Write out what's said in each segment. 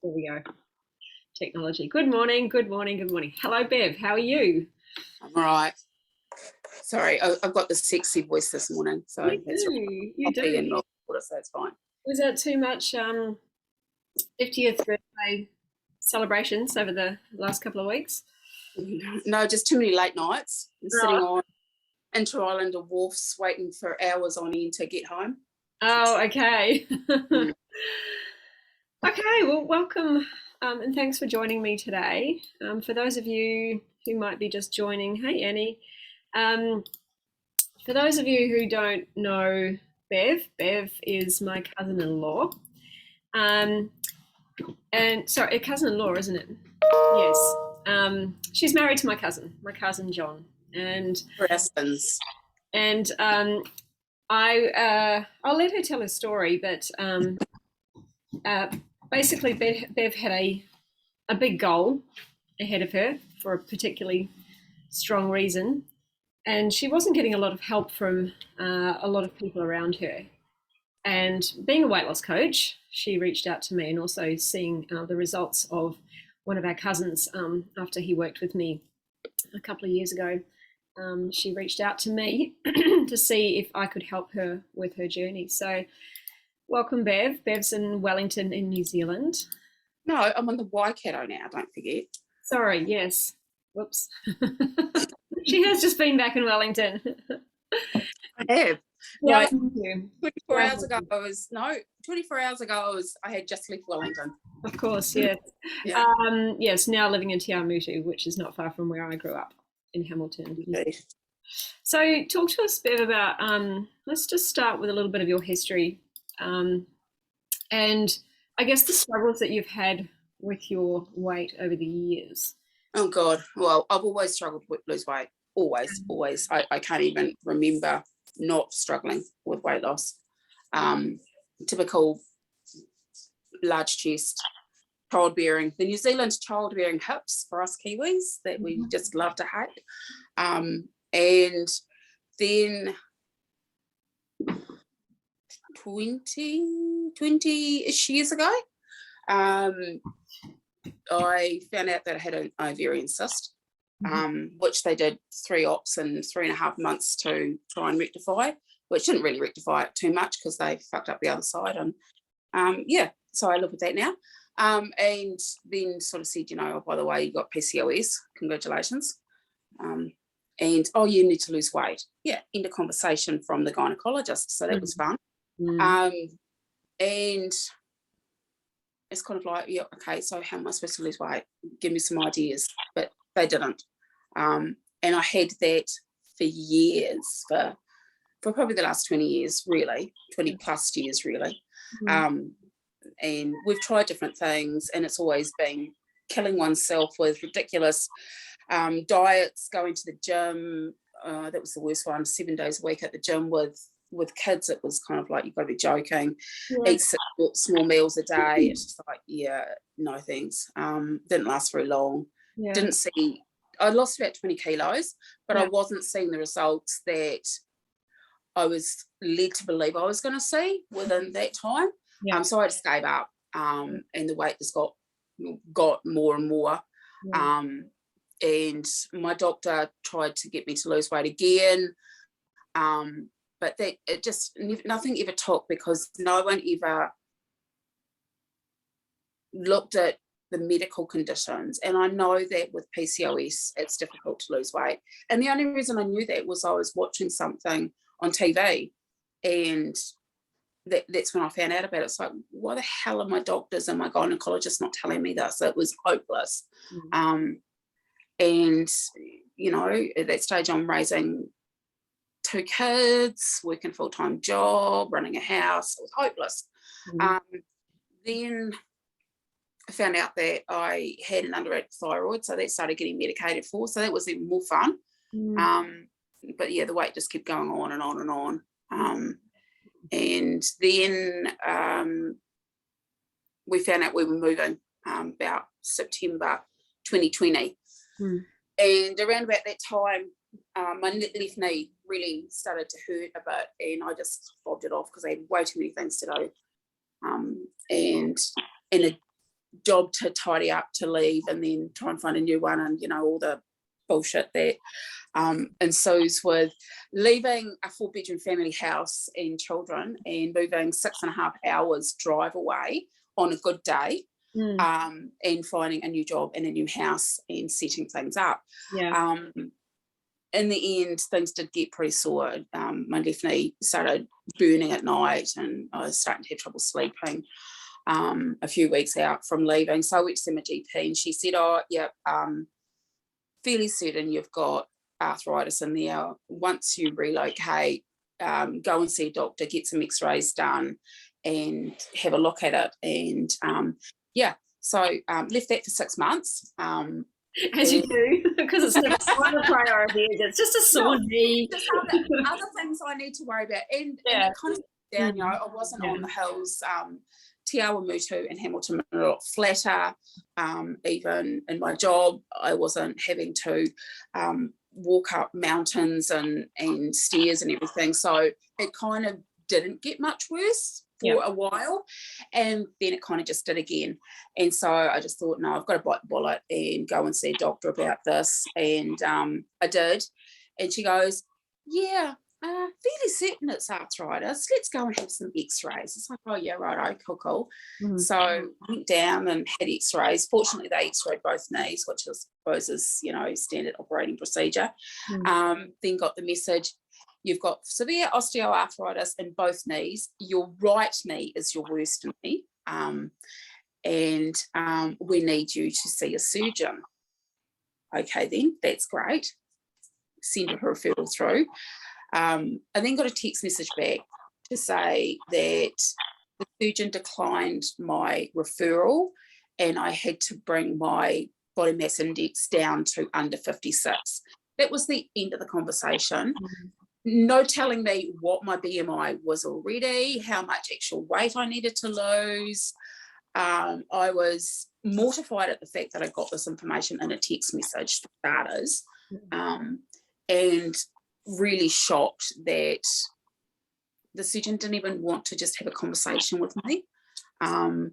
There we go. Technology. Good morning, good morning, good morning. Hello, Bev. How are you? I'm all right. Sorry, I've got the sexy voice this morning, so You that's do. right. You do. And water, so it's fine. Was that too much 50th birthday celebrations over the last couple of weeks? No, just too many late nights. I'm sitting Oh. on Inter-Islander wharfs waiting for hours on end to get home. Oh, okay. Okay, well, welcome and thanks for joining me today. For those of you who might be just joining, hey, Annie. For those of you who don't know Bev is my cousin-in-law. And sorry, a cousin-in-law, isn't it? Yes. She's married to my cousin John. And I'll let her tell her story, but basically Bev had a big goal ahead of her for a particularly strong reason, and she wasn't getting a lot of help from a lot of people around her. And being a weight loss coach, she reached out to me, and also seeing the results of one of our cousins after he worked with me a couple of years ago. She reached out to me to see if I could help her with her journey. So welcome, Bev. Bev's in Wellington in New Zealand. No, I'm on the Waikato now, don't forget. Sorry, yes. Whoops. She has just been back in Wellington. I have. Yeah, like 24 hours ago I had just left Wellington. Of course, yes. Yeah. Yes, now living in Te Awamutu, which is not far from where I grew up in Hamilton. Indeed. So talk to us, Bev, about, let's just start with a little bit of your history. And I guess the struggles that you've had with your weight over the years. Oh God, well, I've always struggled with lose weight. Always. I can't even remember not struggling with weight loss. Typical large chest, childbearing, the New Zealand childbearing hips for us Kiwis that we just love to hate. And then 20-ish years ago, I found out that I had an ovarian cyst, which they did 3 ops in 3.5 months to try and rectify, which didn't really rectify it too much because they fucked up the other side. And so I live with that now. And then sort of said, oh, by the way, you got PCOS, congratulations. And, oh, you need to lose weight. Yeah, end of conversation from the gynecologist. So that was fun. And it's kind of like, yeah, okay, so how am I supposed to lose weight? Give me some ideas. But they didn't. And I had that for years, for probably the last 20 years, really, 20 plus years, really. And we've tried different things, and it's always been killing oneself with ridiculous diets, going to the gym. That was the worst one, 7 days a week at the gym with kids. It was kind of like, you've got to be joking. Eat 6 small meals a day. It's just like, yeah, no thanks. Didn't last very long. Didn't see, I lost about 20 kilos, but I wasn't seeing the results that I was led to believe I was going to see within that time. So I just gave up, and the weight just got more and more. And my doctor tried to get me to lose weight again, but that it just nothing ever took, because no one ever looked at the medical conditions. And I know that with PCOS it's difficult to lose weight, and the only reason I knew that was I was watching something on TV, and that's when I found out about it. It's like, why the hell are my doctors and my gynecologists not telling me this? It was hopeless. And at that stage I'm raising 2 kids, working a full-time job, running a house. It was hopeless. Then I found out that I had an underactive thyroid, so that started getting medicated for, so that was even more fun. But yeah, the weight just kept going on and on and on. And then we found out we were moving about September 2020. And around about that time, my left knee really started to hurt a bit, and I just fobbed it off because I had way too many things to do. And in job to tidy up, to leave, and then try and find a new one, and all the bullshit that ensues with leaving a 4-bedroom family house and children and moving 6.5 hours drive away on a good day, and finding a new job and a new house and setting things up. In the end, things did get pretty sore. My left knee started burning at night, and I was starting to have trouble sleeping a few weeks out from leaving. So I went to see my GP, and she said, fairly certain you've got arthritis in there. Once you relocate, go and see a doctor, get some x-rays done, and have a look at it. And so left that for 6 months. As you do, because it's not a priority. It's just a sore knee. Just other things I need to worry about. And it kind of down, I wasn't on the hills. Te Awamutu and Hamilton were a lot flatter. Even in my job, I wasn't having to walk up mountains and stairs and everything. So it kind of didn't get much worse for a while, and then it kind of just did again. And so I just thought, no, I've got to bite the bullet and go and see a doctor about this. And I did, and she goes, fairly certain it's arthritis, let's go and have some x-rays. It's like, oh yeah, right, cool. So went down and had x-rays. Fortunately, they x-rayed both knees, which I suppose is standard operating procedure. Then got the message, you've got severe osteoarthritis in both knees. Your right knee is your worst knee, and we need you to see a surgeon. Okay, then, that's great. Send a referral through. I then got a text message back to say that the surgeon declined my referral, and I had to bring my body mass index down to under 56. That was the end of the conversation. No telling me what my BMI was already, how much actual weight I needed to lose. I was mortified at the fact that I got this information in a text message for starters, and really shocked that the surgeon didn't even want to just have a conversation with me. And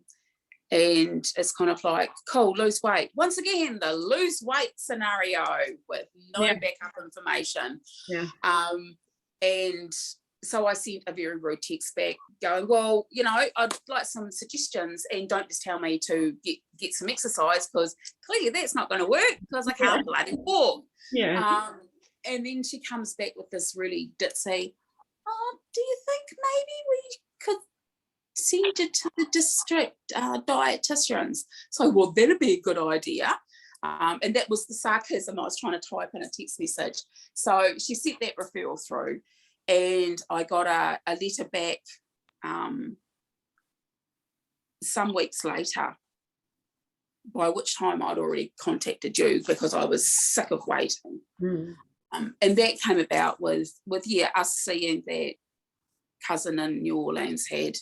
it's kind of like, cool, lose weight. Once again, the lose weight scenario with no backup information. And so I sent a very rude text back going, well, I'd like some suggestions, and don't just tell me to get some exercise, because clearly that's not going to work because I can't bloody walk. And then she comes back with this really ditzy, do you think maybe we could send it to the district dietitians? So, well, that'd be a good idea. And that was the sarcasm I was trying to type in a text message. So she sent that referral through, and I got a letter back some weeks later, by which time I'd already contacted you because I was sick of waiting. And that came about with us seeing that cousin in New Orleans had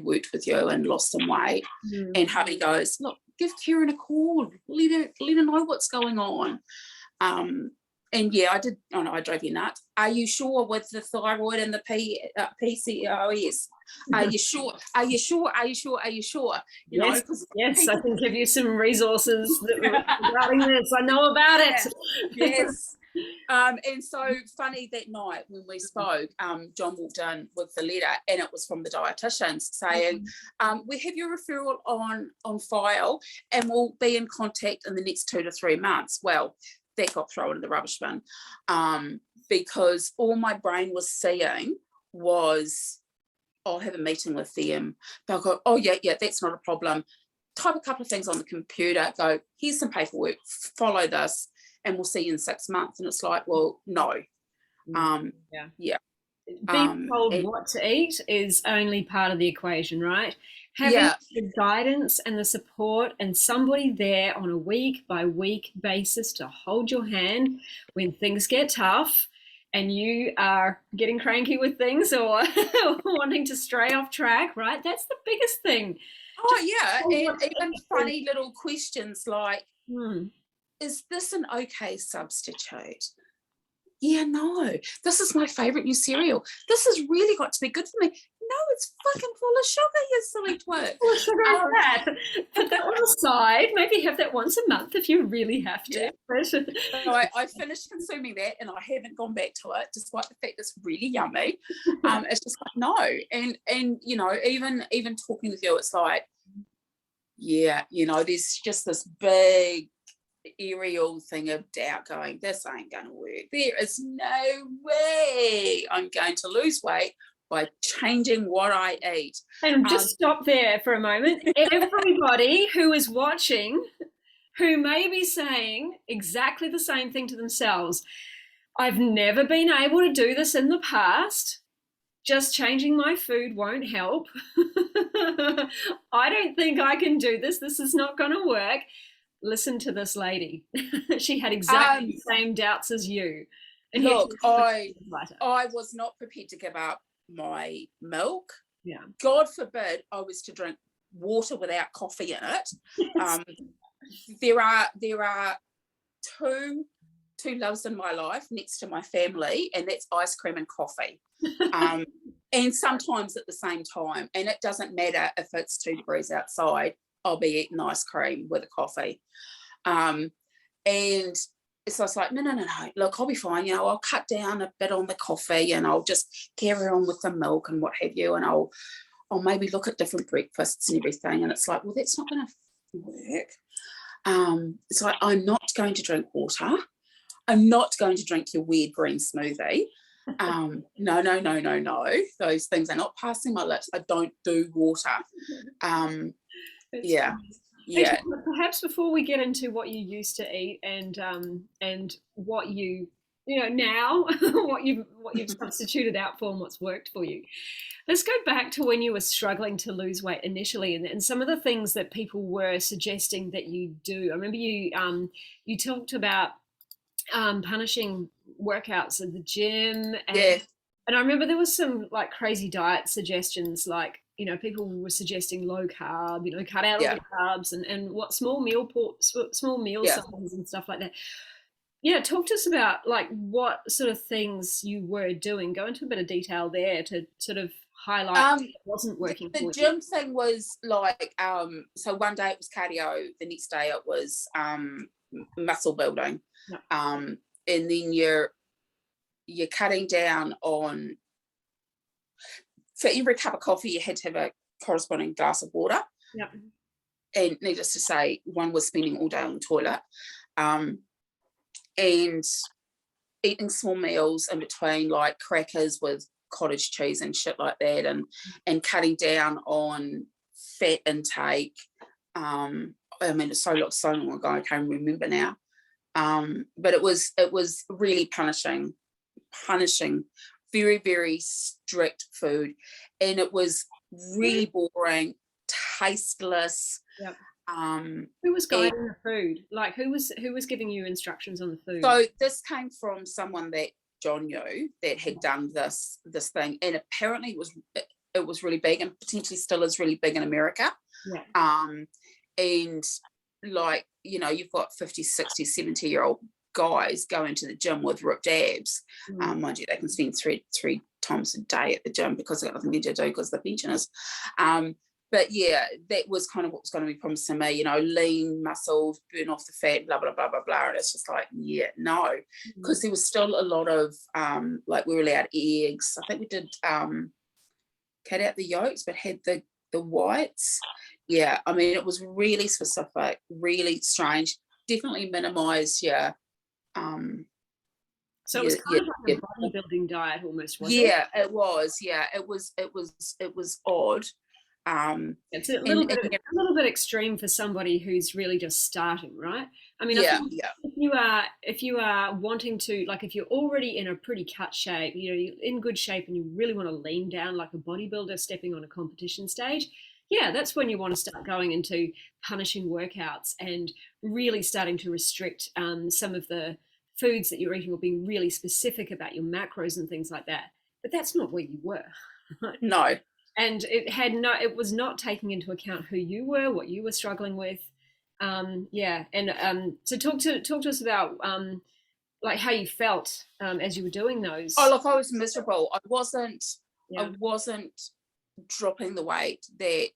worked with you and lost some weight. And hubby goes, look, give Karen a call, let her know what's going on. And I did. Oh no, I drove you nuts. Are you sure with the thyroid and the PCOS? Are you sure? Are you sure? Are you sure? Are you sure? Yes, I can give you some resources regarding this. I know about it. Yes. And so funny, that night when we spoke, John walked in with the letter, and it was from the dietitians saying, we have your referral on file, and we'll be in contact in the next 2 to 3 months. Well, that got thrown in the rubbish bin, because all my brain was seeing was, I'll have a meeting with them. They'll go, oh yeah, that's not a problem. Type a couple of things on the computer, go, here's some paperwork, follow this, and we'll see you in 6 months. And it's like, well, no. Being told what to eat is only part of the equation, right? Having the guidance and the support and somebody there on a week by week basis to hold your hand when things get tough and you are getting cranky with things or wanting to stray off track, right? That's the biggest thing. And even funny little questions like, is this an okay substitute? Yeah, no, this is my favourite new cereal. This has really got to be good for me. no, it's fucking full of sugar, you silly twit. Well, sugar is that. Put that on the side. Maybe have that once a month if you really have to. Yeah. So I finished consuming that, and I haven't gone back to it, despite the fact it's really yummy. It's just like, no. And you know, even talking with you, it's like, yeah, you know, there's just this big aerial thing of doubt going, this ain't going to work. There is no way I'm going to lose weight by changing what I eat. And just stop there for a moment. Everybody who is watching, who may be saying exactly the same thing to themselves, I've never been able to do this in the past. Just changing my food won't help. I don't think I can do this. This is not going to work. Listen to this lady. She had exactly the same doubts as you. And look, I was not prepared to give up my milk. Yeah. God forbid I was to drink water without coffee in it. Yes. There are two loves in my life next to my family, and that's ice cream and coffee. And sometimes at the same time, and it doesn't matter if it's 2 degrees outside, I'll be eating ice cream with a coffee. And so it's like, no, look, I'll be fine, you know, I'll cut down a bit on the coffee and I'll just carry on with the milk and what have you, and I'll maybe look at different breakfasts and everything. And it's like, well, that's not going to work. It's like, I'm not going to drink water. I'm not going to drink your weird green smoothie. No. Those things are not passing my lips. I don't do water. Yeah. Perhaps before we get into what you used to eat and what you know now, what you've substituted out for and what's worked for you, let's go back to when you were struggling to lose weight initially, and some of the things that people were suggesting that you do. I remember you talked about punishing workouts at the gym, and I remember there was some like crazy diet suggestions, like, you know, people were suggesting low carb, you know, cut out all the carbs and what small meal sizes and stuff like that. Yeah, talk to us about like what sort of things you were doing. Go into a bit of detail there to sort of highlight what wasn't working for you. The gym thing was like, so one day it was cardio, the next day it was muscle building. And then you're cutting down on, for every cup of coffee you had to have a corresponding glass of water. Yep. And needless to say, one was spending all day on the toilet, and eating small meals in between, like crackers with cottage cheese and shit like that, and cutting down on fat intake. I mean, it's so long ago, I can't remember now. But it was really punishing, very, very strict food, and it was really boring, tasteless. Yep. Who was guiding the food? Like, who was giving you instructions on the food? So this came from someone that John knew that had done this thing, and apparently it was really big, and potentially still is really big in America. Yeah. And like, you know, you've got 50, 60, 70-year-old guys going to the gym with ripped abs. Mind you, they can spend three times a day at the gym because they've got nothing to do because they're pensioners. But yeah, that was kind of what was going to be promised to me, you know, lean muscles, burn off the fat, blah, blah, blah, blah, blah. And it's just like, yeah, no, because there was still a lot of, like, we were allowed eggs. I think we did cut out the yolks, but had the whites. Yeah, I mean, it was really specific, really strange. Definitely minimised your. So it was kind of like a bodybuilding diet almost, wasn't it? Yeah, it was. Yeah, it was odd. It's a little bit extreme for somebody who's really just starting, right? I mean, I think if you are wanting to, like, if you're already in a pretty cut shape, you know, you're in good shape and you really want to lean down like a bodybuilder stepping on a competition stage, yeah, that's when you want to start going into punishing workouts and really starting to restrict some of the foods that you're eating, or being really specific about your macros and things like that. But that's not where you were. Right? No. And it was not taking into account who you were, what you were struggling with. So talk to us about like how you felt as you were doing those. Oh, look, I was miserable. I wasn't dropping the weight that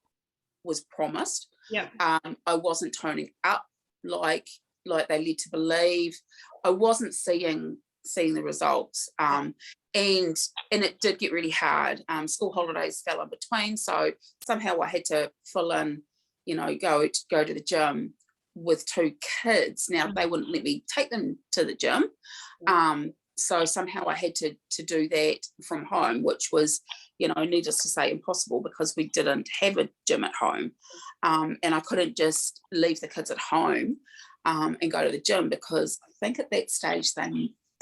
was promised. Yeah. I wasn't toning up like they led to believe. I wasn't seeing the results. And it did get really hard. School holidays fell in between, so somehow I had to fill in, go to the gym with 2 kids. Now they wouldn't let me take them to the gym, so somehow I had to do that from home, which was, needless to say, impossible, because we didn't have a gym at home, and I couldn't just leave the kids at home and go to the gym, because I think at that stage they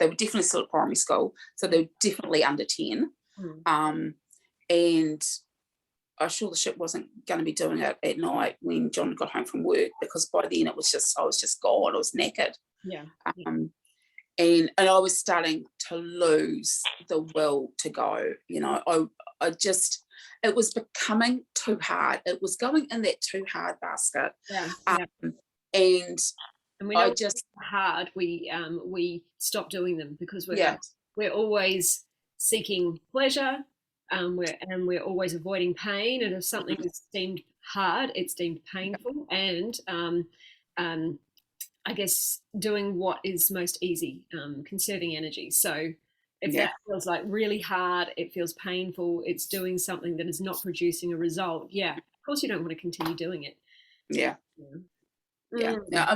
were definitely still at primary school, so they were definitely under 10. And I sure the ship wasn't going to be doing it at night when John got home from work, because by then I was just gone. I was knackered. Yeah. And I was starting to lose the will to go. I just, it was becoming too hard. It was going in that too hard basket. Yeah. And we know just hard. We stop doing them because we're always seeking pleasure. We're always avoiding pain. And if something is deemed hard, it's deemed painful. And I guess doing what is most easy, conserving energy. So if that feels like really hard, it feels painful, it's doing something that is not producing a result, of course you don't want to continue doing it. No,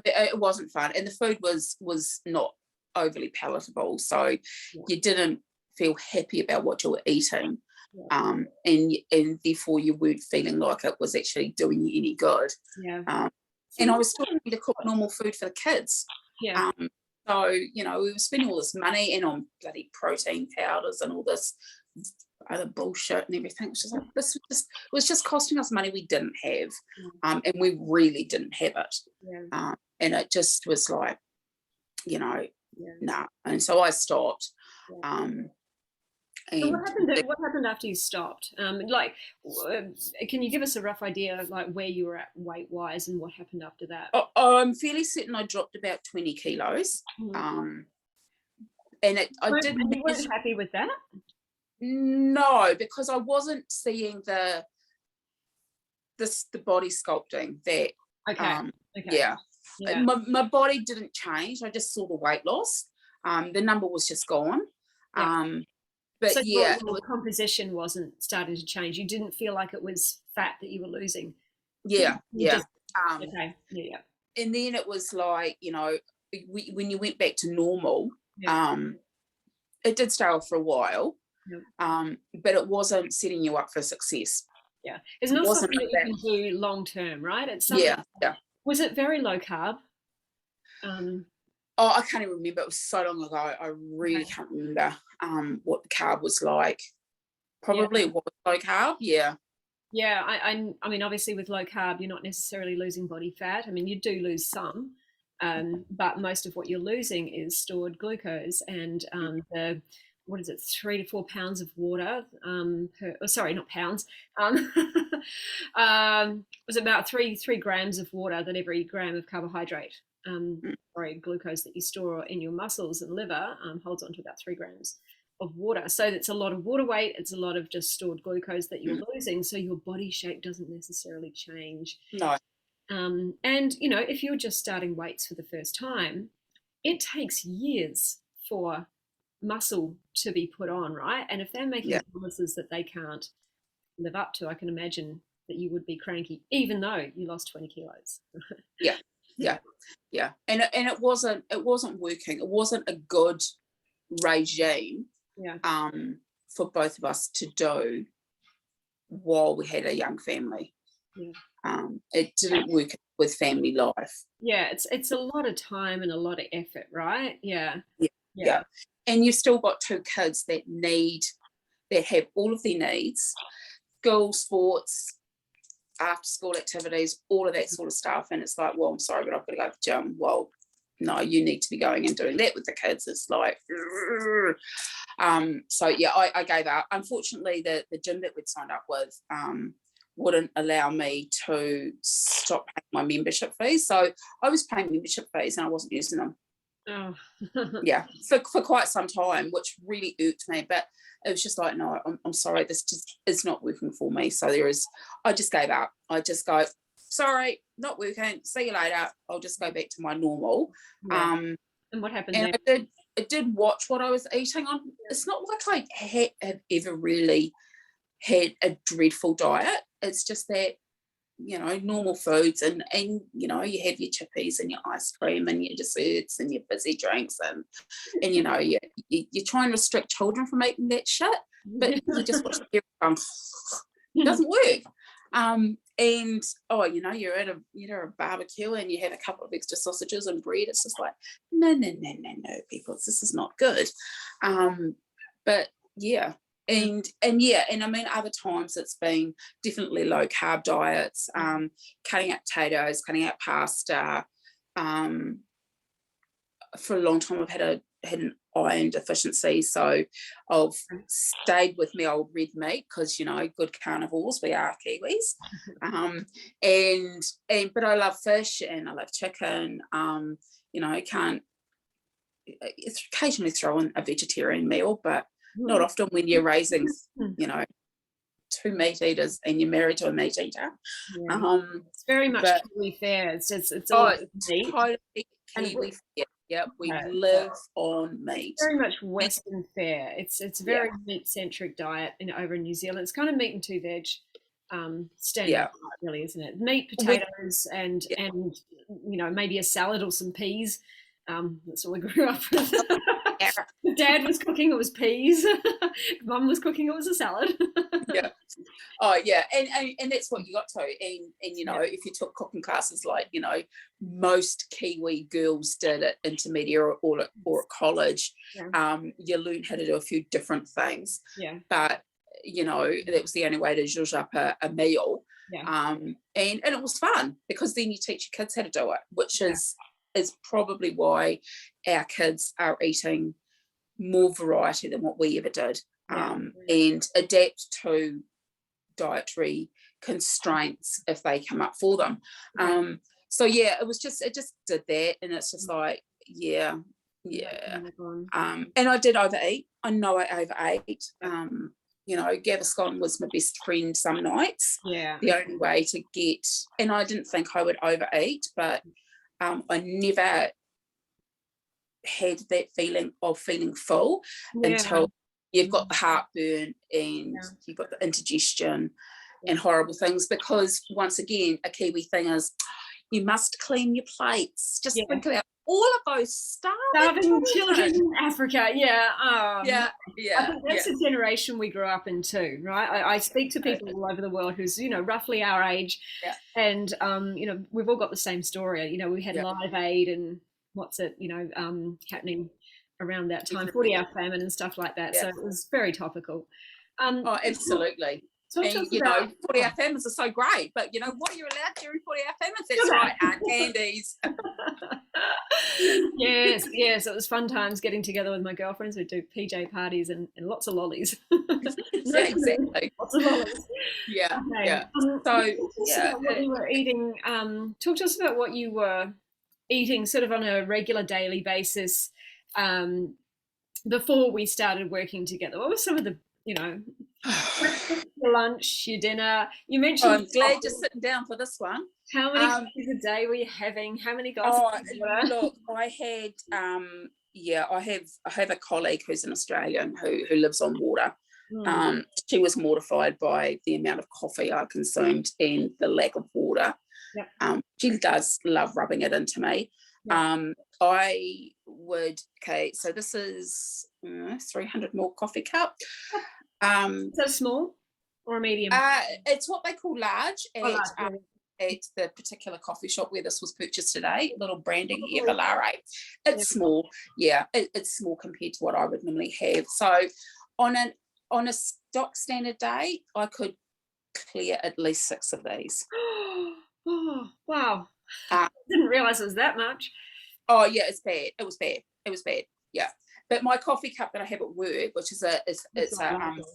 it wasn't fun, and the food was not overly palatable, so you didn't feel happy about what you were eating, and therefore you weren't feeling like it was actually doing you any good. And I was still having to cook normal food for the kids. So, we were spending all this money and on bloody protein powders and all this other bullshit and everything. Which is like, this was just costing us money we didn't have. And we really didn't have it. And it just was like, nah. And so I stopped. So what happened after you stopped? Can you give us a rough idea of like where you were at weight-wise and what happened after that? I'm fairly certain I dropped about 20 kilos. And you weren't happy with that? No, because I wasn't seeing the body sculpting that. My body didn't change. I just saw the weight loss. The number was just gone. But so your composition wasn't starting to change. You didn't feel like it was fat that you were losing. And then it was like, when you went back to normal, it did stay off for a while, but it wasn't setting you up for success. It's not something that you can do long term, right? It's something. Was it very low carb? I can't even remember. It was so long ago. I really can't remember what the carb was like. Probably it was low carb. I mean, obviously with low carb, you're not necessarily losing body fat. I mean, you do lose some, but most of what you're losing is stored glucose and 3 to 4 pounds of water not pounds. It was about 3 grams of water that every gram of carbohydrate, glucose that you store in your muscles and liver holds on to about 3 grams of water. So it's a lot of water weight. It's a lot of just stored glucose that you're losing. So your body shape doesn't necessarily change. No. And, if you're just starting weights for the first time, it takes years for muscle to be put on, right? And if they're making promises that they can't live up to, I can imagine that you would be cranky, even though you lost 20 kilos. And it wasn't working. It wasn't a good regime for both of us to do while we had a young family. It didn't work with family life. It's a lot of time and a lot of effort, right? And you've still got 2 kids that have all of their needs, school, sports, after school activities, all of that sort of stuff. And it's like, well, I'm sorry, but I've got to go to the gym. Well, no, you need to be going and doing that with the kids. It's like, I gave up. Unfortunately, the gym that we'd signed up with wouldn't allow me to stop paying my membership fees. So I was paying membership fees and I wasn't using them. Oh. Yeah, for quite some time, which really irked me. But it was just like, no, I'm sorry, this just is not working for me. So I just gave up. I just go, sorry, not working. See you later. I'll just go back to my normal. Yeah. And what happened And then? I did watch what I was eating on. It's not like I have ever really had a dreadful diet. It's just that, normal foods, and you have your chippies and your ice cream and your desserts and your fizzy drinks, and you try and restrict children from eating that shit, but you just watch it doesn't work. And you're at a barbecue and you have a couple of extra sausages and bread. It's just like, no, people, this is not good. But yeah. And I mean, other times it's been definitely low carb diets, cutting out potatoes, cutting out pasta. For a long time I've had an iron deficiency, so I've stayed with my old red meat because good carnivores, we are Kiwis. But I love fish and I love chicken. Can't occasionally throw in a vegetarian meal, but not often when you're raising, 2 meat eaters and you're married to a meat eater. Yeah. It's very much Kiwi fare. It's all meat. Totally Kiwi fare. Yep, we live on meat. Very much Western fare. It's very meat-centric diet over in New Zealand. It's kind of meat and 2 veg standard diet, really, isn't it? Meat, potatoes, and maybe a salad or some peas. That's all we grew up with. If Dad was cooking, it was peas. If Mum was cooking, it was a salad. Yeah. Oh yeah, and that's what you got to. And if you took cooking classes like most Kiwi girls did at intermediate or at college, you learn how to do a few different things. Yeah. But that was the only way to zhuzh up a meal. Yeah. And it was fun because then you teach your kids how to do it, which is probably why our kids are eating more variety than what we ever did, and adapt to dietary constraints if they come up for them. So yeah, it just did that, and it's just like and I did overeat. I know I overate. Gaviscon was my best friend some nights. Yeah, the only way to get, and I didn't think I would overeat, but I never had that feeling of feeling full until you've got the heartburn and you've got the indigestion and horrible things, because once again a Kiwi thing is you must clean your plates. Just think about all of those starving children in Africa. I I think that's the generation we grew up in too, right? I speak to people all over the world who's roughly our age, and we've all got the same story. We had Live Aid and what's it happening around that time, 40-hour famine and stuff like that. So it was very topical. Absolutely. And 40-hour famines are so great, but what are you allowed during 40-hour famines? That's right, candies. Yes, it was fun times getting together with my girlfriends. We'd do PJ parties and lots of lollies. Yeah, exactly. Lots of lollies. Yeah, okay. yeah. What you were eating. Talk to us about what you were eating sort of on a regular daily basis before we started working together. What were some of the your lunch, your dinner? You mentioned. I'm glad you're sitting down for this one. How many coffees a day were you having? How many glasses of water? Look, I had I have a colleague who's an Australian who lives on water. She was mortified by the amount of coffee I consumed and the lack of water. She does love rubbing it into me. I would, so this is 300 ml coffee cup. Is that small or medium? It's what they call large at the particular coffee shop where this was purchased today. Little branding here, Valare. It's small. Yeah, it's small compared to what I would normally have. So on a stock standard day, I could clear at least 6 of these. Oh, wow. Didn't realise it was that much. Oh yeah, it's bad. It was bad. Yeah. But my coffee cup that I have at work, which is a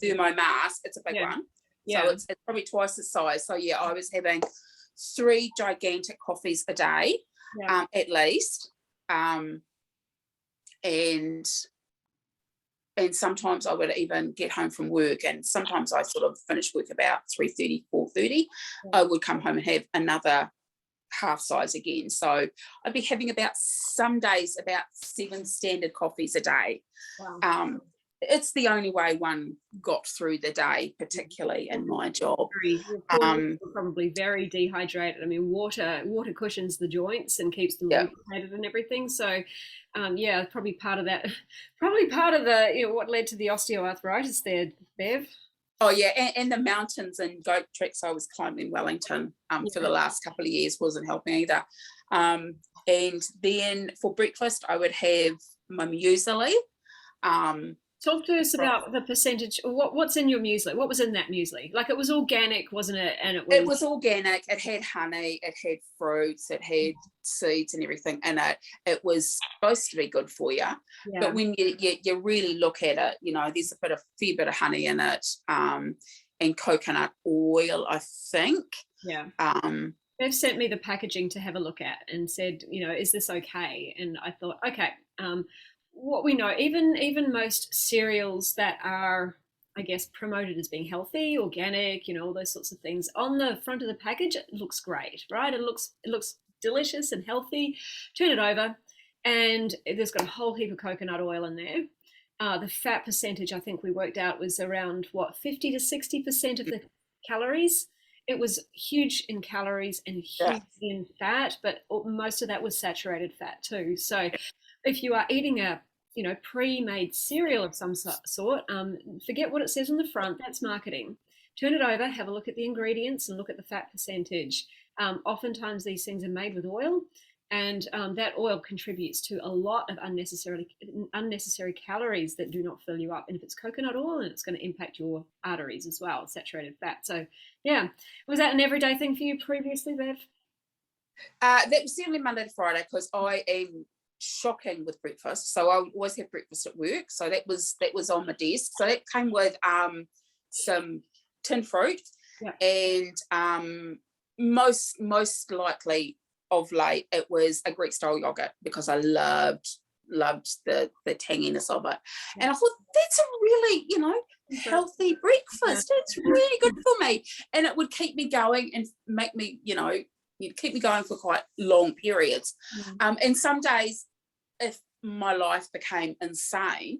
thermo mask, it's a big one. So it's probably twice the size. So yeah, I was having 3 gigantic coffees a day, at least. and sometimes I would even get home from work, and sometimes I sort of finish work about 3:30, 4:30. I would come home and have another half size again. So I'd be having some days about 7 standard coffees a day. Wow. It's the only way one got through the day, particularly in my job. You're probably very dehydrated. I mean, water cushions the joints and keeps them lubricated and everything. So, probably part of that. Probably part of the what led to the osteoarthritis there, Bev. Oh yeah, and the mountains and goat treks I was climbing in Wellington for the last couple of years wasn't helping either. And then for breakfast, I would have my muesli. Talk to us about the percentage. What's in your muesli? What was in that muesli? Like, it was organic, wasn't it? And it was organic. It had honey, it had fruits, it had seeds and everything in it. It was supposed to be good for you. Yeah. But when you really look at it, there's a fair bit of honey in it, and coconut oil, I think. Yeah. They've sent me the packaging to have a look at and said, is this okay? And I thought, okay. What we know, even most cereals that are, I guess, promoted as being healthy, organic, all those sorts of things, on the front of the package, it looks great, right? It looks delicious and healthy. Turn it over, and there's got a whole heap of coconut oil in there. The fat percentage, I think we worked out, was around 50 to 60% of the calories. It was huge in calories and huge in fat, but most of that was saturated fat too. So if you are eating a pre-made cereal of some sort, forget what it says on the front. That's marketing. Turn it over, have a look at the ingredients and look at the fat percentage. Oftentimes these things are made with oil, and that oil contributes to a lot of unnecessary calories that do not fill you up. And if it's coconut oil, then it's going to impact your arteries as well, saturated fat. So yeah, was that an everyday thing for you previously, Bev? That was certainly Monday to Friday, because I am shocking with breakfast. So I always have breakfast at work. So that was on my desk. So that came with some tin fruit, and most likely of late it was a Greek style yogurt, because I loved the tanginess of it. And I thought, that's a really healthy breakfast. It's really good for me, and it would keep me going and make me you'd keep me going for quite long periods. And some days, if my life became insane,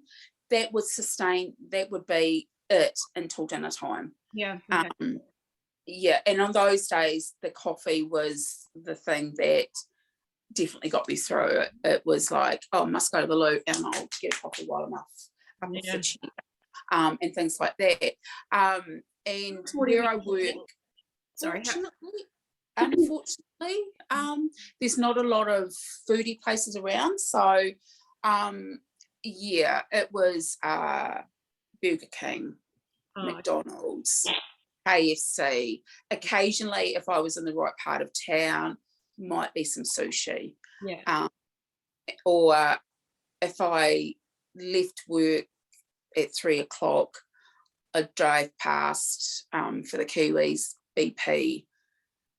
that would be it until dinner time. Yeah. Okay. And on those days, the coffee was the thing that definitely got me through it. It was like, I must go to the loo and I'll get a coffee while I'm up the chair, and things like that. And where I work, unfortunately, there's not a lot of foodie places around. So, it was Burger King, McDonald's, KFC. Occasionally, if I was in the right part of town, might be some sushi. Or if I left work at 3:00, I'd drive past for the Kiwis, BP,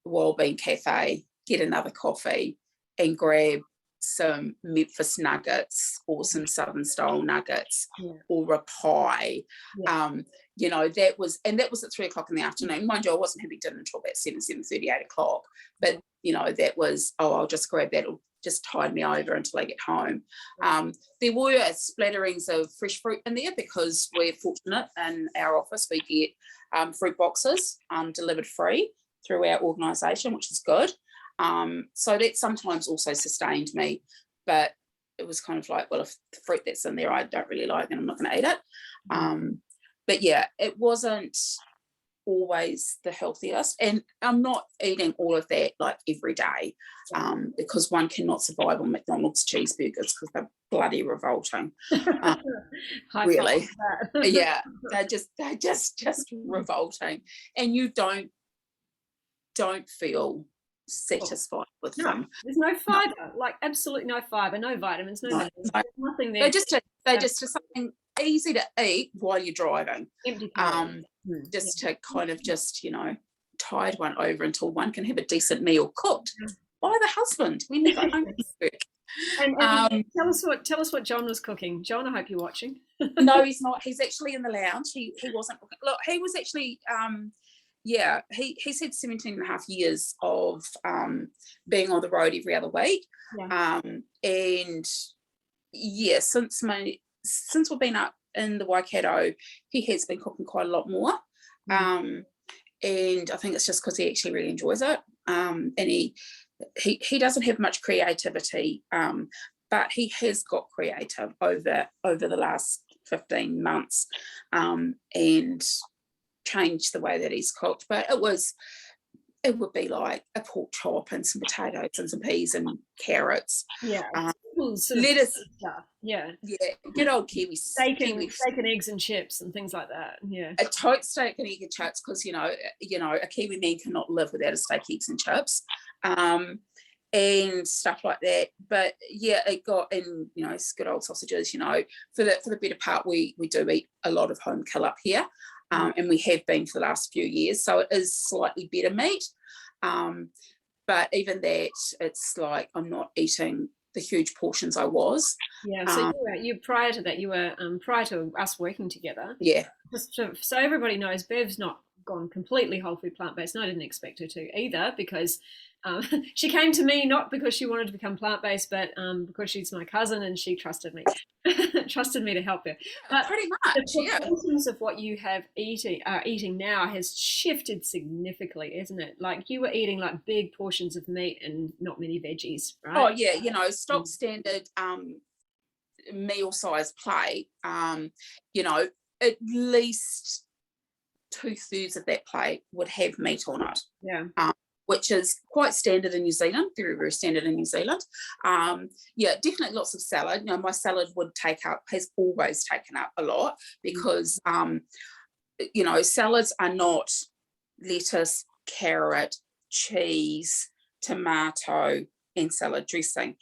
Wellbeing Cafe, get another coffee and grab some Memphis nuggets or some Southern style nuggets or a pie. That was at 3:00 in the afternoon. Mind you, I wasn't having dinner until about 7:30, 8:00. But that was, I'll just grab that, it'll just tide me over until I get home. There were splatterings of fresh fruit in there, because we're fortunate in our office, we get fruit boxes delivered free through our organisation, which is good. So that sometimes also sustained me, but it was kind of like, well, if the fruit that's in there I don't really like, then I'm not going to eat it. But it wasn't always the healthiest, and I'm not eating all of that like every day, because one cannot survive on McDonald's cheeseburgers, because they're bloody revolting. Really. they're just revolting, and you don't feel satisfied with them. There's no fibre, like absolutely no fibre, no vitamins, no. Nothing there. They're just something easy to eat while you're driving. Empty to kind of tide one over until one can have a decent meal cooked by the husband when you go home from work. And tell us what John was cooking. John, I hope you're watching. No, he's not. He's actually in the lounge. He wasn't cooking. Look, he was actually he's had 17 and a half years of being on the road every other week. Yeah. And yeah, since we've been up in the Waikato, he has been cooking quite a lot more. And I think it's just because he actually really enjoys it. And he doesn't have much creativity, but he has got creative over the last 15 months, and changed the way that he's cooked. But it would be like a pork chop and some potatoes and some peas and carrots. Yeah. Lettuce. Yeah. Good old Kiwi. Steak and eggs and chips and things like that. Yeah. A toast steak and egg and chips, because you know a Kiwi man cannot live without a steak, eggs and chips, and stuff like that. But yeah, it got in, it's good old sausages. For the better part, we do eat a lot of home kill up here. And we have been for the last few years, so it is slightly better meat, but even that, it's like I'm not eating the huge portions I was. Yeah, so you prior to that, you were prior to us working together. Yeah. Just so everybody knows, Bev's not gone completely whole food plant-based, and I didn't expect her to either, because she came to me not because she wanted to become plant-based, but because she's my cousin and she trusted me to help her. But pretty much, the proportions of what you have eating now has shifted significantly, isn't it? Like you were eating like big portions of meat and not many veggies, right? Oh yeah, stock standard meal size plate, at least 2/3 of that plate would have meat on it. Yeah. Which is quite standard in New Zealand, very, very standard in New Zealand. Definitely lots of salad. My salad has always taken up a lot, because, salads are not lettuce, carrot, cheese, tomato, and salad dressing.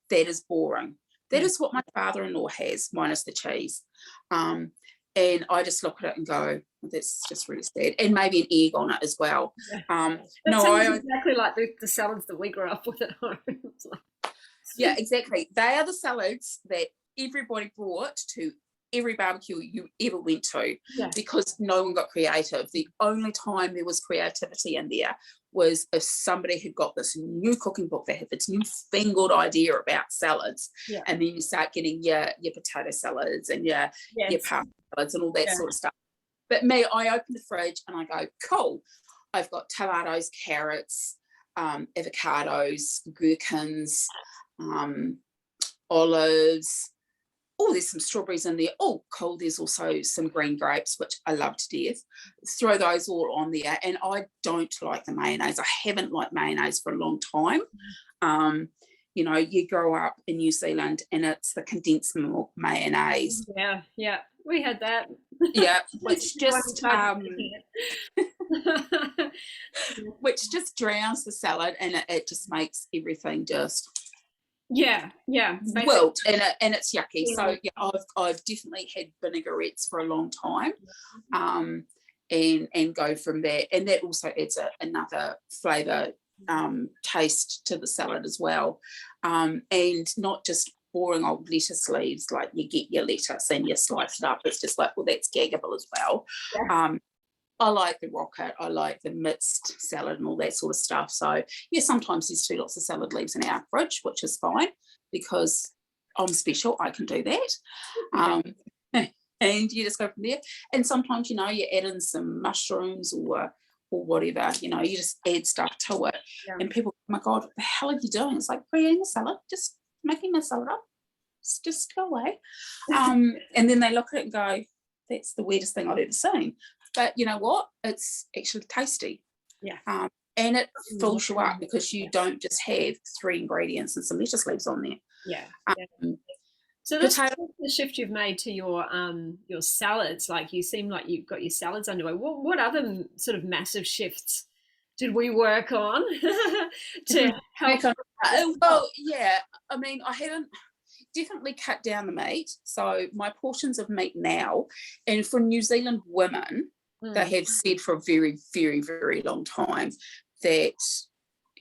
That is boring. That is what my father-in-law has, minus the cheese. And I just look at it and go, that's just really sad. And maybe an egg on it as well. Yeah. Sounds exactly like the salads that we grew up with at home. Yeah, exactly. They are the salads that everybody brought to every barbecue you ever went to, because no one got creative. The only time there was creativity in there was if somebody had got this new cooking book, they had this newfangled idea about salads, and then you start getting your potato salads and your pasta salads and all that sort of stuff. But me, I open the fridge and I go, cool, I've got tomatoes, carrots, avocados, gherkins, olives. Oh, there's some strawberries in there. Oh, cool, there's also some green grapes, which I love to death. Throw those all on there. And I don't like the mayonnaise. I haven't liked mayonnaise for a long time. You grow up in New Zealand and it's the condensed milk mayonnaise. Yeah, we had that. Yeah, which just which just drowns the salad, and it just makes everything just wilt, and it's yucky. So I've definitely had vinaigrettes for a long time, and go from there, and that also adds another flavour taste to the salad as well, and not just boring old lettuce leaves. Like you get your lettuce and you slice it up, it's just like, well, that's gaggable as well. I like the rocket, I like the mixed salad and all that sort of stuff. So sometimes there's 2 lots of salad leaves in our fridge, which is fine, because I'm special, I can do that. And you just go from there. And sometimes you add in some mushrooms or whatever, you just add stuff to it, and people, oh my god, what the hell are you doing? It's like creating a salad, just making a salad up, just go away. And then they look at it and go, that's the weirdest thing I've ever seen. But you know what? It's actually tasty. And it fills you up, because you don't just have 3 ingredients and some lettuce leaves on there. So that's the shift you've made to your salads. Like, you seem like you've got your salads underway. What other sort of massive shifts did we work on to help? Well, I mean, I haven't definitely cut down the meat. So my portions of meat now, and for New Zealand women, they have said for a very, very, very long time that,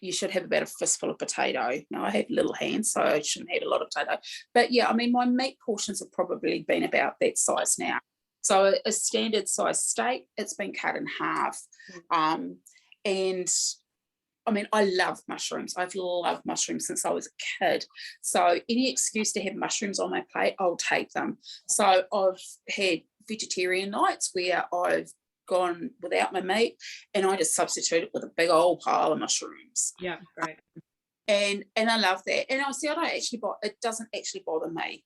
you should have about a fistful of potato. Now, I have little hands, so I shouldn't have a lot of potato. But yeah, I mean, my meat portions have probably been about that size now. So a standard size steak, it's been cut in half. And I mean, I love mushrooms. I've loved mushrooms since I was a kid. So any excuse to have mushrooms on my plate, I'll take them. So I've had vegetarian nights where I've gone without my meat and I just substitute it with a big old pile of mushrooms. Yeah, great. And I love that. And I see, it doesn't actually bother me.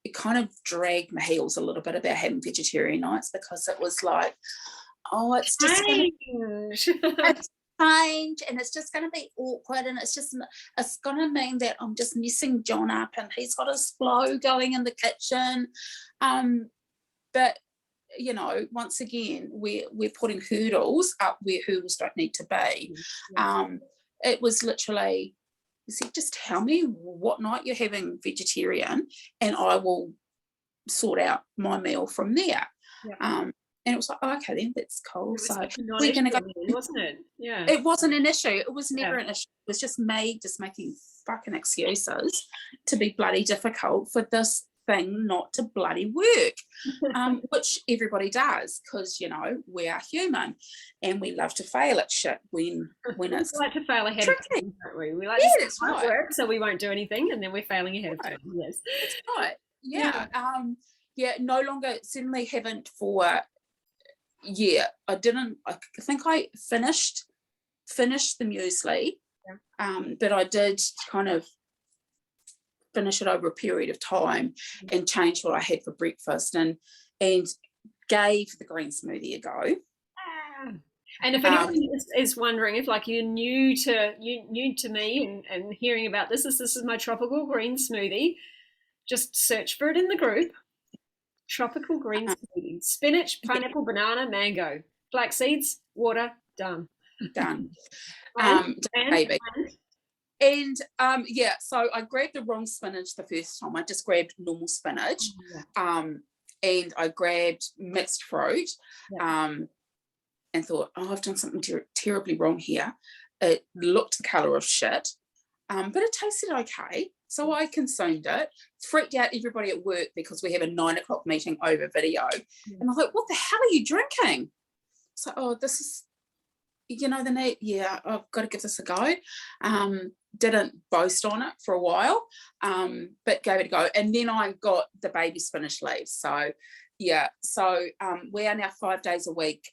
It kind of dragged my heels a little bit about having vegetarian nights, because it was like, oh, it's just change, and it's just going to be awkward, and it's going to mean that I'm just messing John up, and he's got his flow going in the kitchen. But you know, once again, we're putting hurdles up where hurdles don't need to be. It was literally, he said, just tell me what night you're having vegetarian and I will sort out my meal from there. And it was like, oh, okay, then that's cool. So we're going to go, wasn't it? Yeah. It wasn't an issue. It was never an issue. It was just me just making fucking excuses to be bloody difficult for this thing not to bloody work, which everybody does, because, you know, we are human and we love to fail at shit when it's we like to fail ahead tricky. of time, don't we? We like to start work, so we won't do anything, and then we're failing ahead of time. Yes. That's right. Yeah. No longer, certainly haven't for I think I finished the muesli, but I did kind of finish it over a period of time and change what I had for breakfast and gave the green smoothie a go. And if anyone is wondering, if like you're new to me and hearing about this is my tropical green smoothie, just search for it in the group. Tropical green smoothie. Spinach, pineapple, banana, mango. Flax seeds, water, done. Baby. And so I grabbed the wrong spinach the first time. I just grabbed normal spinach. And I grabbed mixed fruit. And thought, oh, I've done something terribly wrong here. It looked the colour of shit, but it tasted okay. So I consumed it, freaked out everybody at work because we have a 9 o'clock meeting over video. And I thought, what the hell are you drinking? So, oh, this is, you know, I've got to give this a go. Didn't boast on it for a while, but gave it a go. And then I got the baby spinach leaves. So, we are now 5 days a week,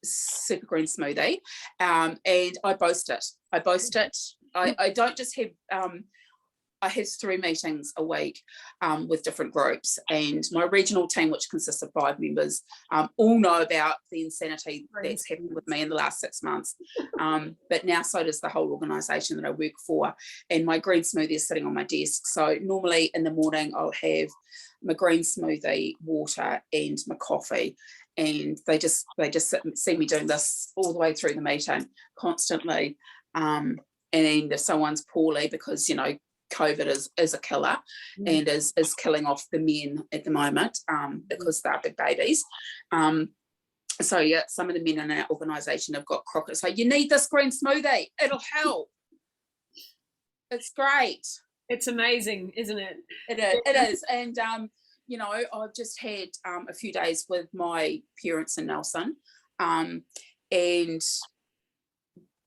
super green smoothie, and I boast it. I don't just have I have 3 meetings a week with different groups, and my regional team, which consists of 5 members, all know about the insanity that's happened with me in the last 6 months, but now so does the whole organisation that I work for. And my green smoothie is sitting on my desk, so normally in the morning I'll have my green smoothie, water and my coffee, and they just see me doing this all the way through the meeting constantly. And if someone's poorly, because, you know, COVID is a killer and is killing off the men at the moment, because they're big babies. So yeah, some of the men in our organisation have got Crockett. So you need this green smoothie, it'll help. It's great. It's amazing, isn't it? It is. And you know, I've just had a few days with my parents in Nelson, and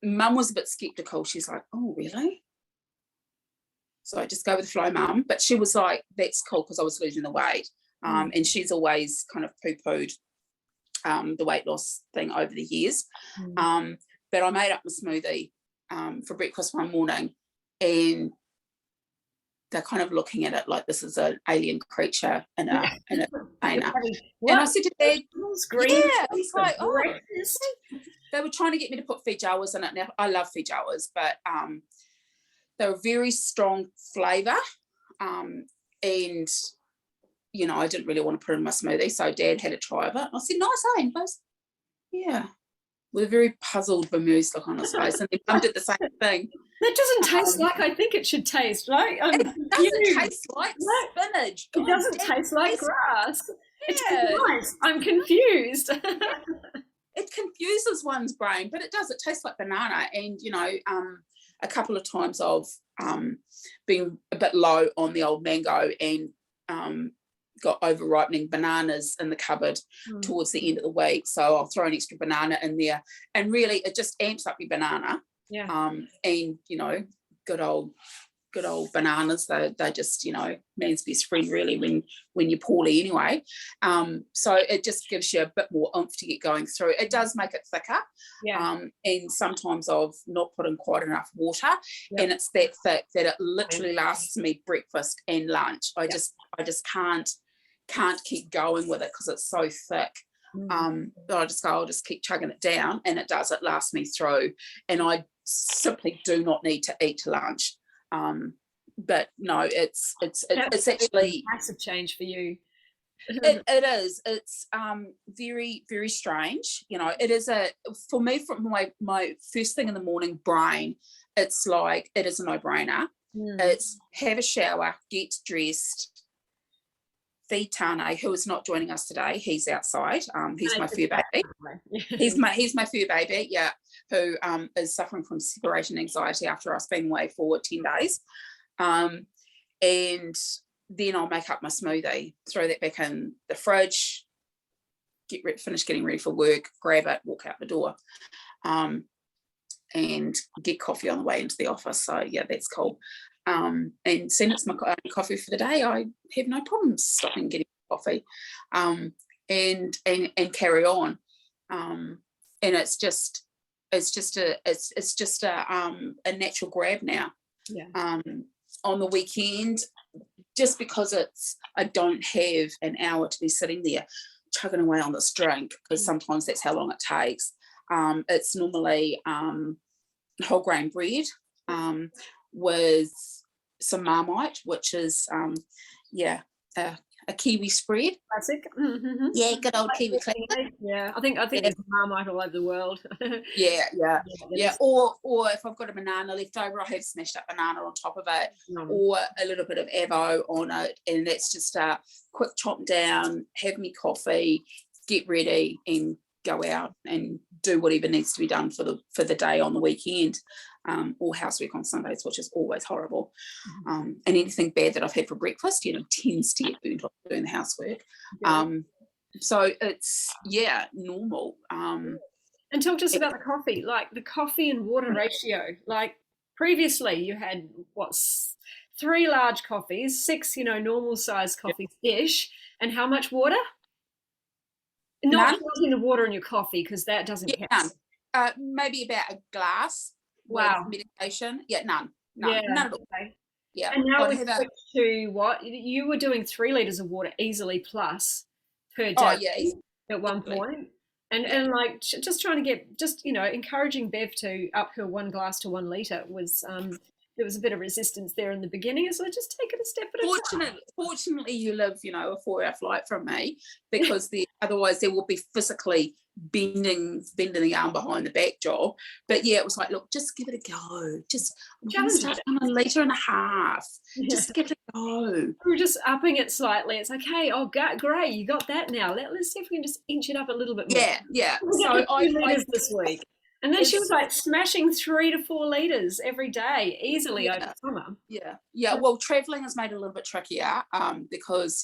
Mum was a bit sceptical. She's like, oh, really? So I just go with the flow, Mum. But she was like, that's cool, because I was losing the weight. And she's always kind of poo-pooed the weight loss thing over the years. But I made up my smoothie for breakfast one morning, and they're kind of looking at it like this is an alien creature in a container. And I said to Dad, he's like, oh, they were trying to get me to put feijoas in it. Now, I love feijoas, but they were very strong flavour, and, you know, I didn't really want to put it in my smoothie, so Dad had a try of it. I said, nice, eh? And he goes, yeah. With a very puzzled, bemused look on his face, and Mum did the same thing. That doesn't taste like I think it should taste, right? It doesn't taste like spinach. It doesn't taste like grass. Yeah. It's nice. I'm confused. It it confuses one's brain, but it does. It tastes like banana. And, you know, a couple of times I've been a bit low on the old mango and got over-ripening bananas in the cupboard towards the end of the week. So I'll throw an extra banana in there, and really it just amps up your banana. Yeah. And, you know, good old bananas, they're just, you know, man's best friend really when you're poorly anyway. So it just gives you a bit more oomph to get going through. It does make it thicker. Yeah. And sometimes I've not put in quite enough water, and it's that thick that it literally lasts me breakfast and lunch. I just can't keep going with it because it's so thick. But I'll just keep chugging it down, and it lasts me through, and I simply do not need to eat lunch. But no, it's actually a massive change for you. it is. It's very, very strange. You know, it is for me, from my first thing in the morning brain, it's like it is a no-brainer. It's have a shower, get dressed, feed Tane, who is not joining us today. He's outside. He's my fur baby. he's my fur baby, yeah, who is suffering from separation anxiety after us being away for 10 days. And then I'll make up my smoothie, throw that back in the fridge, finish getting ready for work, grab it, walk out the door, and get coffee on the way into the office. So yeah, that's cool. And since it's my coffee for the day, I have no problems stopping getting coffee, and carry on. And it's just a natural grab now. Yeah. On the weekend, just because I don't have an hour to be sitting there chugging away on this drink, because sometimes that's how long it takes. It's normally whole grain bread with some Marmite, which is a kiwi spread. Classic. Yeah, good old kiwi classic. Yeah, I think there's Marmite all over the world. Yeah. Or if I've got a banana left over, I have smashed up banana on top of it, or a little bit of avo on it, and that's just a quick chop down, have me coffee, get ready, and go out and do whatever needs to be done for the day on the weekend, or housework on Sundays, which is always horrible. And anything bad that I've had for breakfast, you know, tends to get burnt off doing the housework. So it's normal. And talk to us about the coffee, like the coffee and water ratio. Like previously you had 3 large coffees, 6, normal size coffees ish, and how much water? Not putting the water in your coffee, because that doesn't count. Maybe about a glass. Wow. With medication. Yeah, none Yeah, at all. okay. Yeah. And now we switched to what? You were doing 3 litres of water easily plus per day at one point. And like just trying to get, encouraging Bev to up her 1 glass to 1 litre was, there was a bit of resistance there in the beginning, so just take it a step at a time. Fortunately, you live, a 4-hour flight from me, because otherwise there will be physically bending the arm behind the back job. But yeah, it was like, look, just give it a go. Just start on 1.5 litres. Just give it a go. We're just upping it slightly. It's like, hey, great, you got that now. Let's see if we can just inch it up a little bit more. Yeah. So I this week. And then she was like smashing 3 to 4 litres every day easily over summer. Yeah. Well, travelling has made it a little bit trickier, because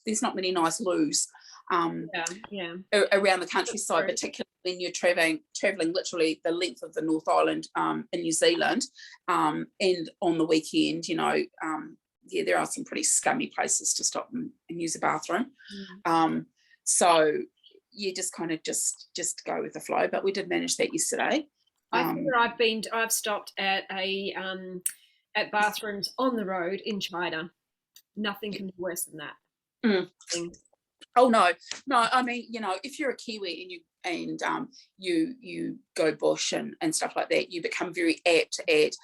there's not many nice loos around the countryside, particularly when you're travelling literally the length of the North Island in New Zealand, and on the weekend, there are some pretty scummy places to stop and use a bathroom. So you just kind of just go with the flow, but we did manage that yesterday. I've stopped at at bathrooms on the road in China. Nothing can be worse than that. Oh no, I mean, if you're a Kiwi and you go bush and stuff like that, you become very apt at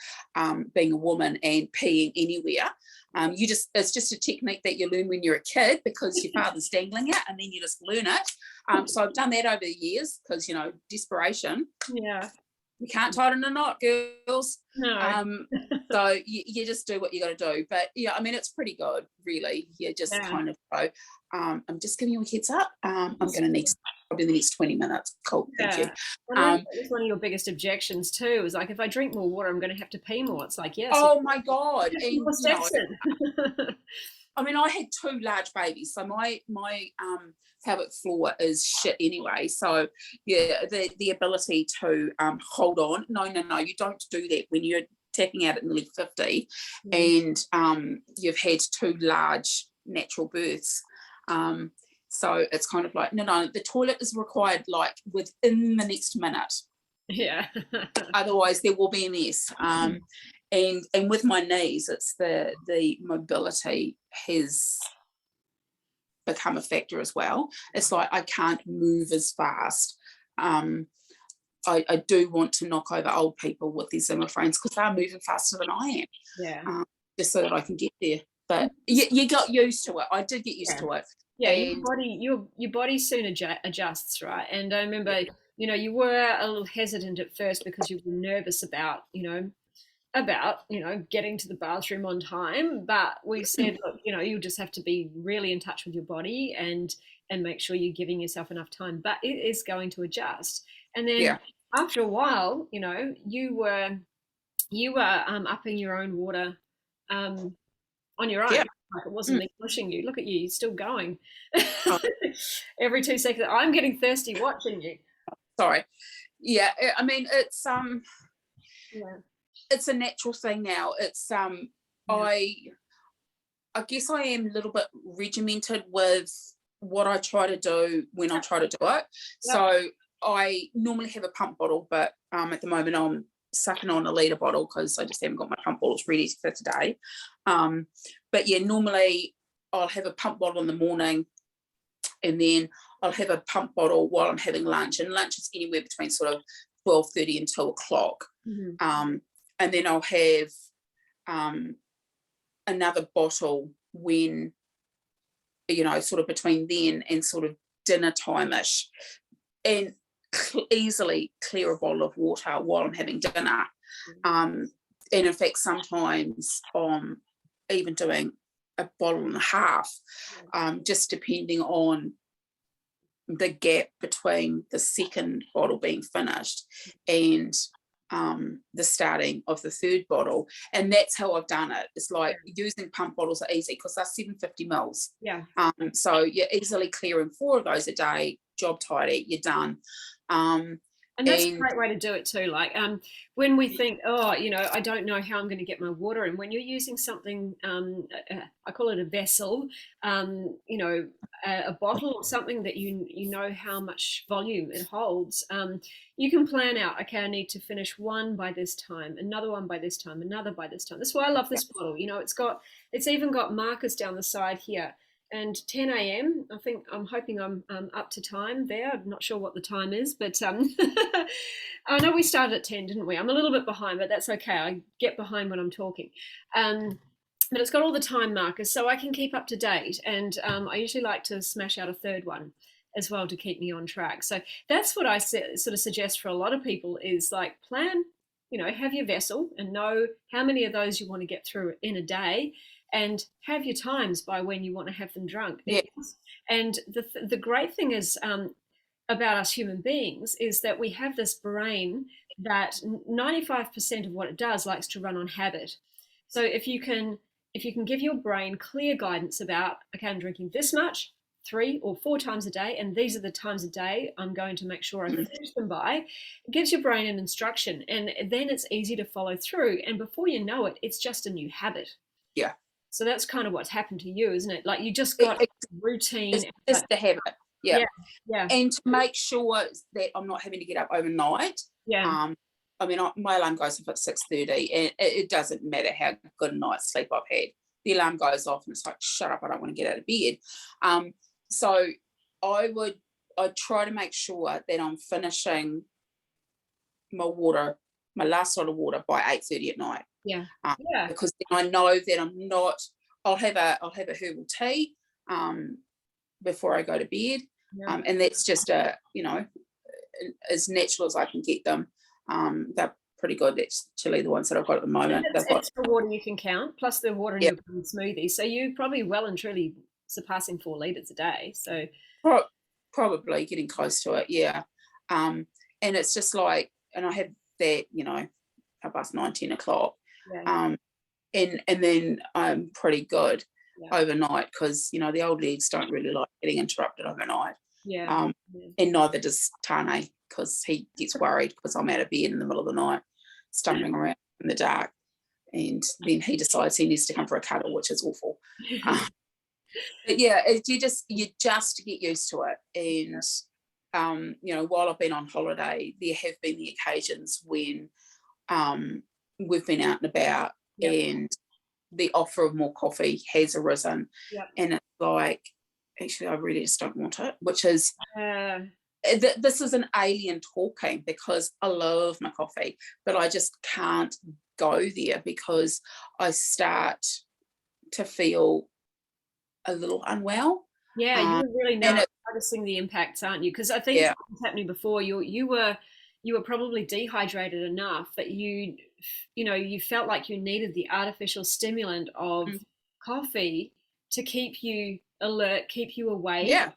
being a woman and peeing anywhere. It's just a technique that you learn when you're a kid, because your father's dangling it, and then you just learn it. So I've done that over the years, because desperation. Yeah. You can't tighten a knot, girls. No. So you just do what you got to do. But yeah, I mean, it's pretty good, really. You just kind of go, I'm just giving you a heads up. I'm going to need probably the next 20 minutes. Cool, thank you. That was one of your biggest objections too. It was like, if I drink more water, I'm going to have to pee more. It's like, yes. Oh my God. And, you know, I mean, I had 2 large babies, so my pelvic floor is shit anyway. So yeah, the ability to hold on. No, you don't do that when you're tapping out at nearly 50 and you've had 2 large natural births. So it's kind of like, no, the toilet is required like within the next minute. Yeah. Otherwise there will be a mess. And with my knees, it's the mobility has become a factor as well. It's like I can't move as fast. I do want to knock over old people with their Zimmer frames because they're moving faster than I am. Yeah. Just so that I can get there. But you got used to it. I did get used to it. Yeah, your body soon adjusts, right? And I remember, you were a little hesitant at first because you were nervous about getting to the bathroom on time. But we said, look, you just have to be really in touch with your body and make sure you're giving yourself enough time. But it is going to adjust. And then after a while, you were upping your own water on your own. Yeah. Like it wasn't me pushing you. Look at you, you're still going. Every 2 seconds, I'm getting thirsty watching you. Sorry. Yeah, I mean, it's it's a natural thing now. It's I guess I am a little bit regimented with what I try to do when I try to do it. So I normally have a pump bottle, but at the moment I'm sucking on a litre bottle because I just haven't got my pump bottles ready for today. But yeah, normally I'll have a pump bottle in the morning and then I'll have a pump bottle while I'm having lunch, and lunch is anywhere between sort of 12:30 and 2 o'clock. And then I'll have another bottle when, sort of between then and sort of dinner time-ish, and easily clear a bottle of water while I'm having dinner. And in fact, sometimes I'm even doing a bottle and a half, just depending on the gap between the second bottle being finished and the starting of the third bottle. And that's how I've done it. It's like using pump bottles are easy because they're 750 mils. So you're easily clearing 4 of those a day, job tidy, you're done. And that's a great way to do it too. Like when we think, I don't know how I'm going to get my water in. When you're using something, I call it a vessel, a bottle or something that you know how much volume it holds, you can plan out, okay, I need to finish 1 by this time, another 1 by this time, another by this time. That's why I love this bottle. It's even got markers down the side here. And 10 a.m. I'm hoping I'm up to time there. I'm not sure what the time is, but I know we started at 10, didn't we? I'm a little bit behind, but that's okay. I get behind when I'm talking. But it's got all the time markers, so I can keep up to date. And I usually like to smash out a third one as well to keep me on track. So that's what I sort of suggest for a lot of people is like plan, have your vessel and know how many of those you want to get through in a day. And have your times by when you want to have them drunk. Yeah. And the great thing is about us human beings is that we have this brain that 95% of what it does likes to run on habit. So if you can give your brain clear guidance about, okay, I'm drinking this much 3 or 4 times a day, and these are the times a day I'm going to make sure I finish them by, it gives your brain an instruction, and then it's easy to follow through. And before you know it, it's just a new habit. Yeah. So that's kind of what's happened to you, isn't it? Like you just got routine. It's just the habit. Yeah. And to make sure that I'm not having to get up overnight. Yeah. I mean, my alarm goes off at 6:30, and it doesn't matter how good a night's sleep I've had. The alarm goes off, and it's like, shut up, I don't want to get out of bed. So I'd try to make sure that I'm finishing my last lot of water by 8:30 at night. Yeah. Because then I know that I'm not. I'll have a herbal tea before I go to bed, and that's just as natural as I can get them. They're pretty good. That's actually the ones that I've got at the moment. It's extra water you can count, plus the water in your smoothie. So you're probably well and truly surpassing 4 litres a day. So probably getting close to it, yeah. And it's just like, and I have that, you know, about 9, 10 o'clock. Yeah. And then I'm pretty good Yeah. overnight, because, you know, the old legs don't really like getting interrupted overnight. Yeah. And neither does Tane, because he gets worried because I'm out of bed in the middle of the night, stumbling around in the dark. And then he decides he needs to come for a cuddle, which is awful. But yeah, you just get used to it. And you know, while I've been on holiday, there have been the occasions when we've been out and about, and the offer of more coffee has arisen, and it's like, actually, I really just don't want it, which is this is an alien talking, because I love my coffee, but I just can't go there because I start to feel a little unwell. Yeah, you're really noticing the impacts, aren't you? Because I think it was happening before. You were probably dehydrated enough that you felt like you needed the artificial stimulant of coffee to keep you alert, keep you awake. Yeah.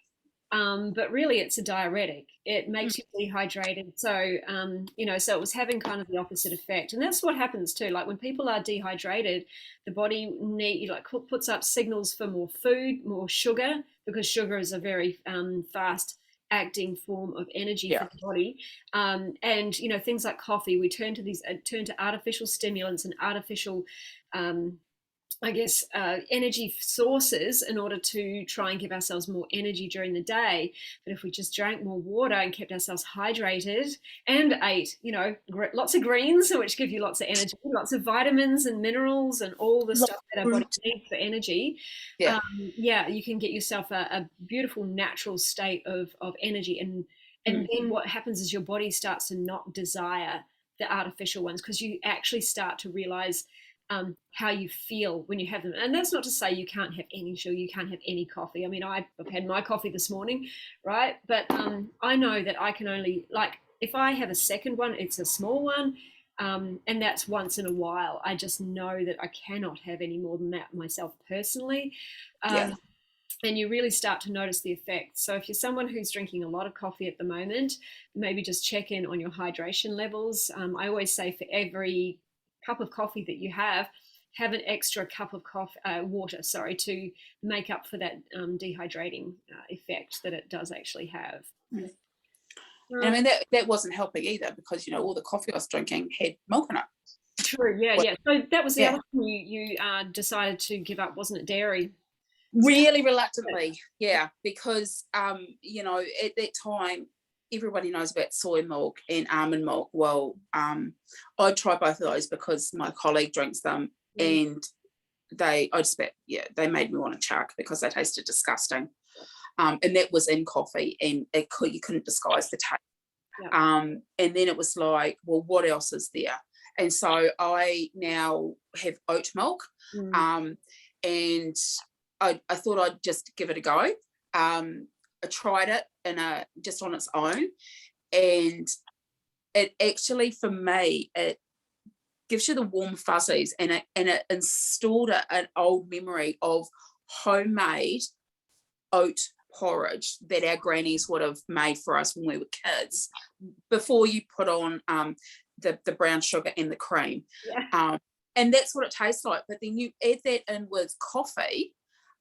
But really, it's a diuretic. It makes you dehydrated. So, so it was having kind of the opposite effect. And that's what happens too. Like when people are dehydrated, the body puts up signals for more food, more sugar, because sugar is a very fast acting form of energy for the body. And things like coffee, we turn to artificial stimulants and artificial energy sources in order to try and give ourselves more energy during the day. But if we just drank more water and kept ourselves hydrated and ate, lots of greens, which give you lots of energy, lots of vitamins and minerals and all the stuff that our body needs for energy, you can get yourself a beautiful natural state of energy. And then what happens is your body starts to not desire the artificial ones, because you actually start to realize how you feel when you have them. And that's not to say you can't have any sugar, you can't have any coffee. I mean, I've had my coffee this morning, right? But I know that I can only, if I have a second one, it's a small one, and that's once in a while. I just know that I cannot have any more than that myself personally. And you really start to notice the effects. So if you're someone who's drinking a lot of coffee at the moment, maybe just check in on your hydration levels. I always say for every cup of coffee that you have an extra cup of water, to make up for that dehydrating effect that it does actually have. And I mean, that wasn't helping either, because, all the coffee I was drinking had milk in it. True, yeah. So that was the other thing you decided to give up, wasn't it? Dairy. Really reluctantly, because, at that time, everybody knows about soy milk and almond milk. Well, I'd try both of those because my colleague drinks them, and they made me want to chuck because they tasted disgusting. And that was in coffee, and you couldn't disguise the taste. And then it was like, well, what else is there? And so I now have oat milk, and I thought I'd just give it a go. I tried it just on its own, and it actually, for me, it gives you the warm fuzzies, and it installed an old memory of homemade oat porridge that our grannies would have made for us when we were kids, before you put on the brown sugar and the cream. And that's what it tastes like. But then you add that in with coffee,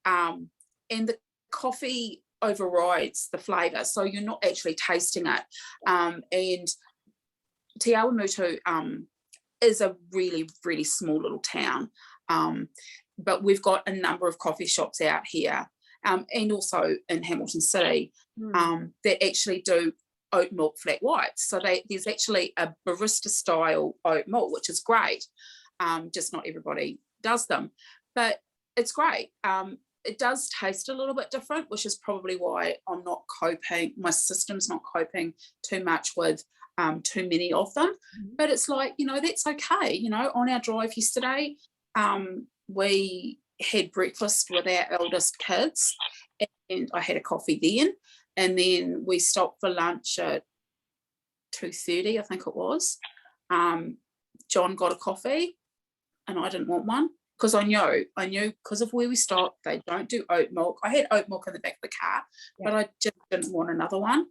and the coffee overrides the flavour, so you're not actually tasting it. And Te Awamutu is a really, really small little town, but we've got a number of coffee shops out here, and also in Hamilton City, that actually do oat milk flat whites. So there's actually a barista style oat milk, which is great. Just not everybody does them, but it's great. It does taste a little bit different, which is probably why I'm not coping. My system's not coping too much with too many of them. But it's like, that's okay. On our drive yesterday, we had breakfast with our eldest kids, and I had a coffee then. And then we stopped for lunch at 2:30, I think it was. John got a coffee, and I didn't want one. because I knew because of where we stopped, they don't do oat milk. I had oat milk in the back of the car, but I just didn't want another one,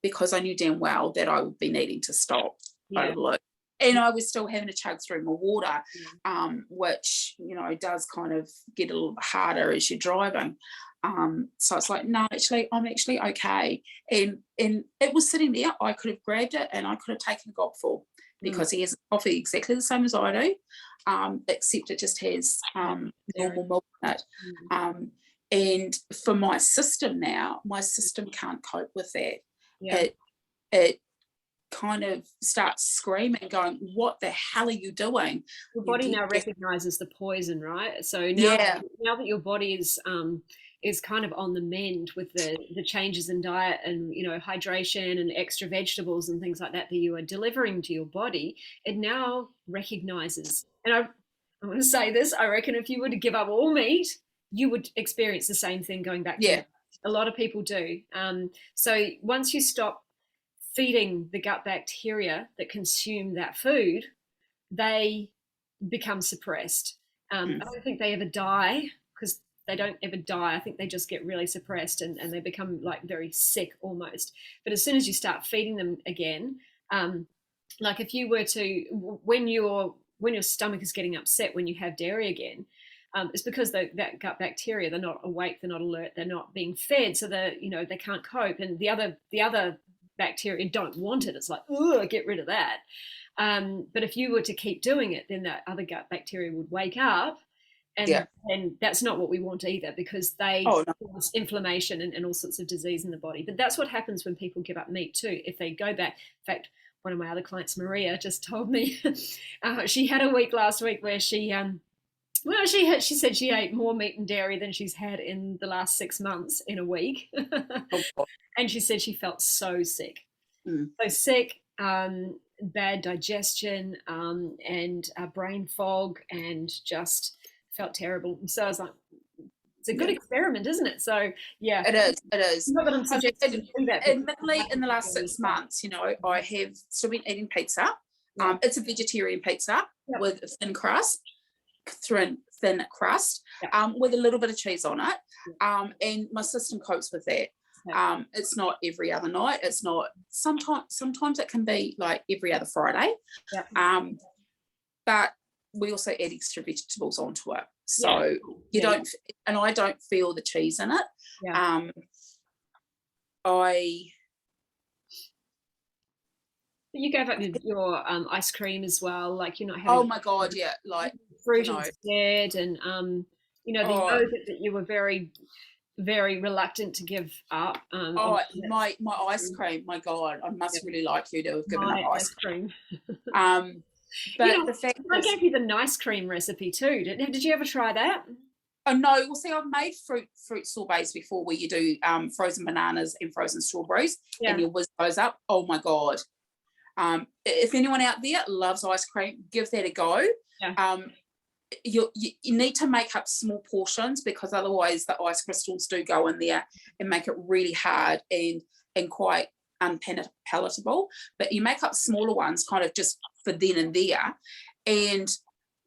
because I knew damn well that I would be needing to stop. And I was still having to chug through my water, which, you know, does kind of get a little bit harder as you're driving. So it's like, no, actually, I'm actually okay. And it was sitting there. I could have grabbed it and I could have taken a gobful, because he has coffee exactly the same as I do, except it just has normal milk in it. And for my system now, my system can't cope with that. It kind of starts screaming, going, what the hell are you doing? Your body now recognizes the poison, right? So now that your body is kind of on the mend with the changes in diet and, you know, hydration and extra vegetables and things like that you are delivering to your body, it now recognizes. And I want to say this, I reckon if you were to give up all meat, you would experience the same thing going back to meat. A lot of people do. So once you stop feeding the gut bacteria that consume that food, they become suppressed. I don't think they ever die, because they don't ever die. I think they just get really suppressed and they become like very sick almost. But as soon as you start feeding them again, like if you were to, when your stomach is getting upset when you have dairy again, it's because that gut bacteria, they're not awake, they're not alert, they're not being fed, so they can't cope, and the other bacteria don't want it. It's like, oh, get rid of that. But if you were to keep doing it, then that other gut bacteria would wake up, and that's not what we want either, because they cause inflammation and all sorts of disease in the body. But that's what happens when people give up meat too. If they go back, in fact, one of my other clients, Maria, just told me she had a week last week where she said she ate more meat and dairy than she's had in the last 6 months in a week. And she said she felt so sick. So sick, bad digestion, and brain fog, and just felt terrible. So I was like, it's a good experiment, isn't it? So it is. Not that I'm suggesting to do that. Admittedly, in the last 6 months, you know, I have still been eating pizza. It's a vegetarian pizza with a thin crust, with a little bit of cheese on it, and my system copes with that. It's not every other night. It's not sometimes it can be like every other Friday. But we also add extra vegetables onto it, so you don't, and I don't feel the cheese in it. You gave up your ice cream as well, like you're not having. Oh my god, like fruit instead, and the yogurt that you were very, very reluctant to give up. My ice cream, my god, I must really like you to have given up ice cream. But the fact I gave you the nice cream recipe too. Did you ever try that? Oh no, well see, I've made fruit sorbets before, where you do frozen bananas and frozen strawberries, and you whiz those up. Oh my god. If anyone out there loves ice cream, give that a go. You need to make up small portions, because otherwise the ice crystals do go in there and make it really hard and quite unpalatable. But you make up smaller ones kind of just for then and there, and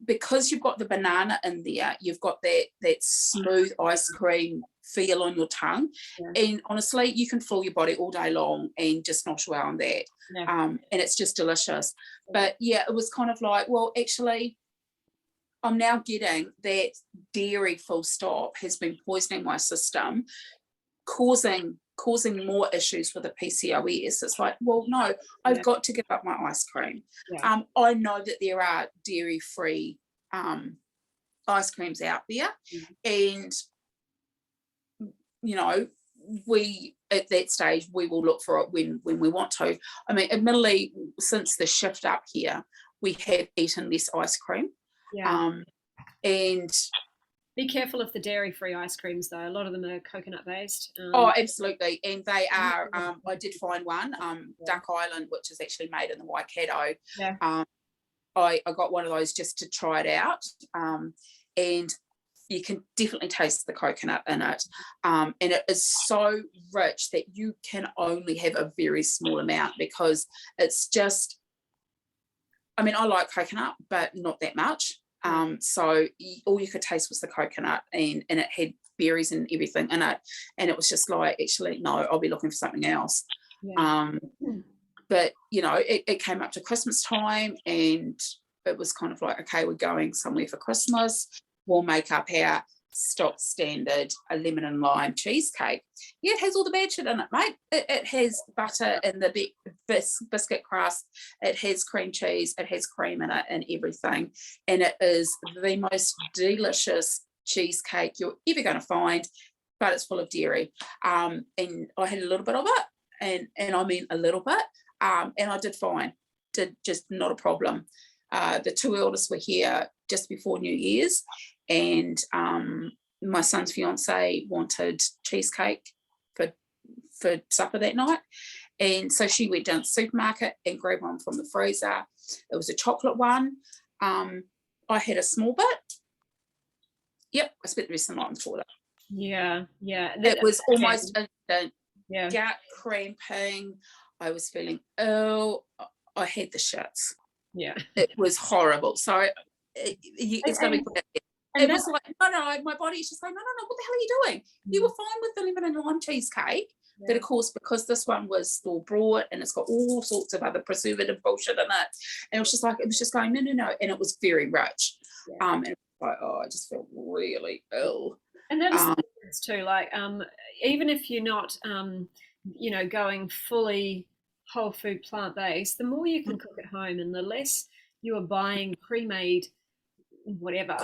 because you've got the banana in there, you've got that smooth ice cream feel on your tongue, and honestly you can fool your body all day long and just nosh well on that. And it's just delicious. But it was kind of like, well, actually I'm now getting that dairy full stop has been poisoning my system, causing more issues with the PCOS. It's like, well, no, I've got to give up my ice cream. I know that there are dairy-free ice creams out there, and you know, we at that stage we will look for it when we want to. I mean, admittedly, since the shift up here, we have eaten less ice cream. And be careful of the dairy-free ice creams, though. A lot of them are coconut-based. Absolutely, and they are. I did find one, Duck Island, which is actually made in the Waikato. I got one of those just to try it out, and you can definitely taste the coconut in it, and it is so rich that you can only have a very small amount, because it's just, I mean, I like coconut, but not that much. So all you could taste was the coconut, and it had berries and everything in it, and it was just like, actually no, I'll be looking for something else. But you know, it came up to Christmas time, and it was kind of like, okay, we're going somewhere for Christmas, we'll make up our stock standard a lemon and lime cheesecake. Yeah, it has all the bad shit in it, mate. It has butter in the biscuit crust, it has cream cheese, it has cream in it and everything, and it is the most delicious cheesecake you're ever going to find, but it's full of dairy. And I had a little bit of it, and I mean a little bit, and I did fine, did just not a problem. The two eldest were here just before New Year's, and my son's fiance wanted cheesecake for supper that night, and so she went down to the supermarket and grabbed one from the freezer. It was a chocolate one. I had a small bit. Yep, I spent the rest of the night on the toilet. Yeah. It was almost instant. Yeah. Gut cramping. I was feeling ill. I had the shits. Yeah. It was horrible. So it's going to be good. It was like, no, my body's just like, no, what the hell are you doing? You were fine with the lemon and lime cheesecake. Yeah. But of course, because this one was store bought and it's got all sorts of other preservative bullshit in it, and it was just going, no, and it was very rich. Yeah. And it was like, I just felt really ill. And that's the difference too. Like, even if you're not, going fully whole food plant based, the more you can cook at home, and the less you are buying pre-made whatever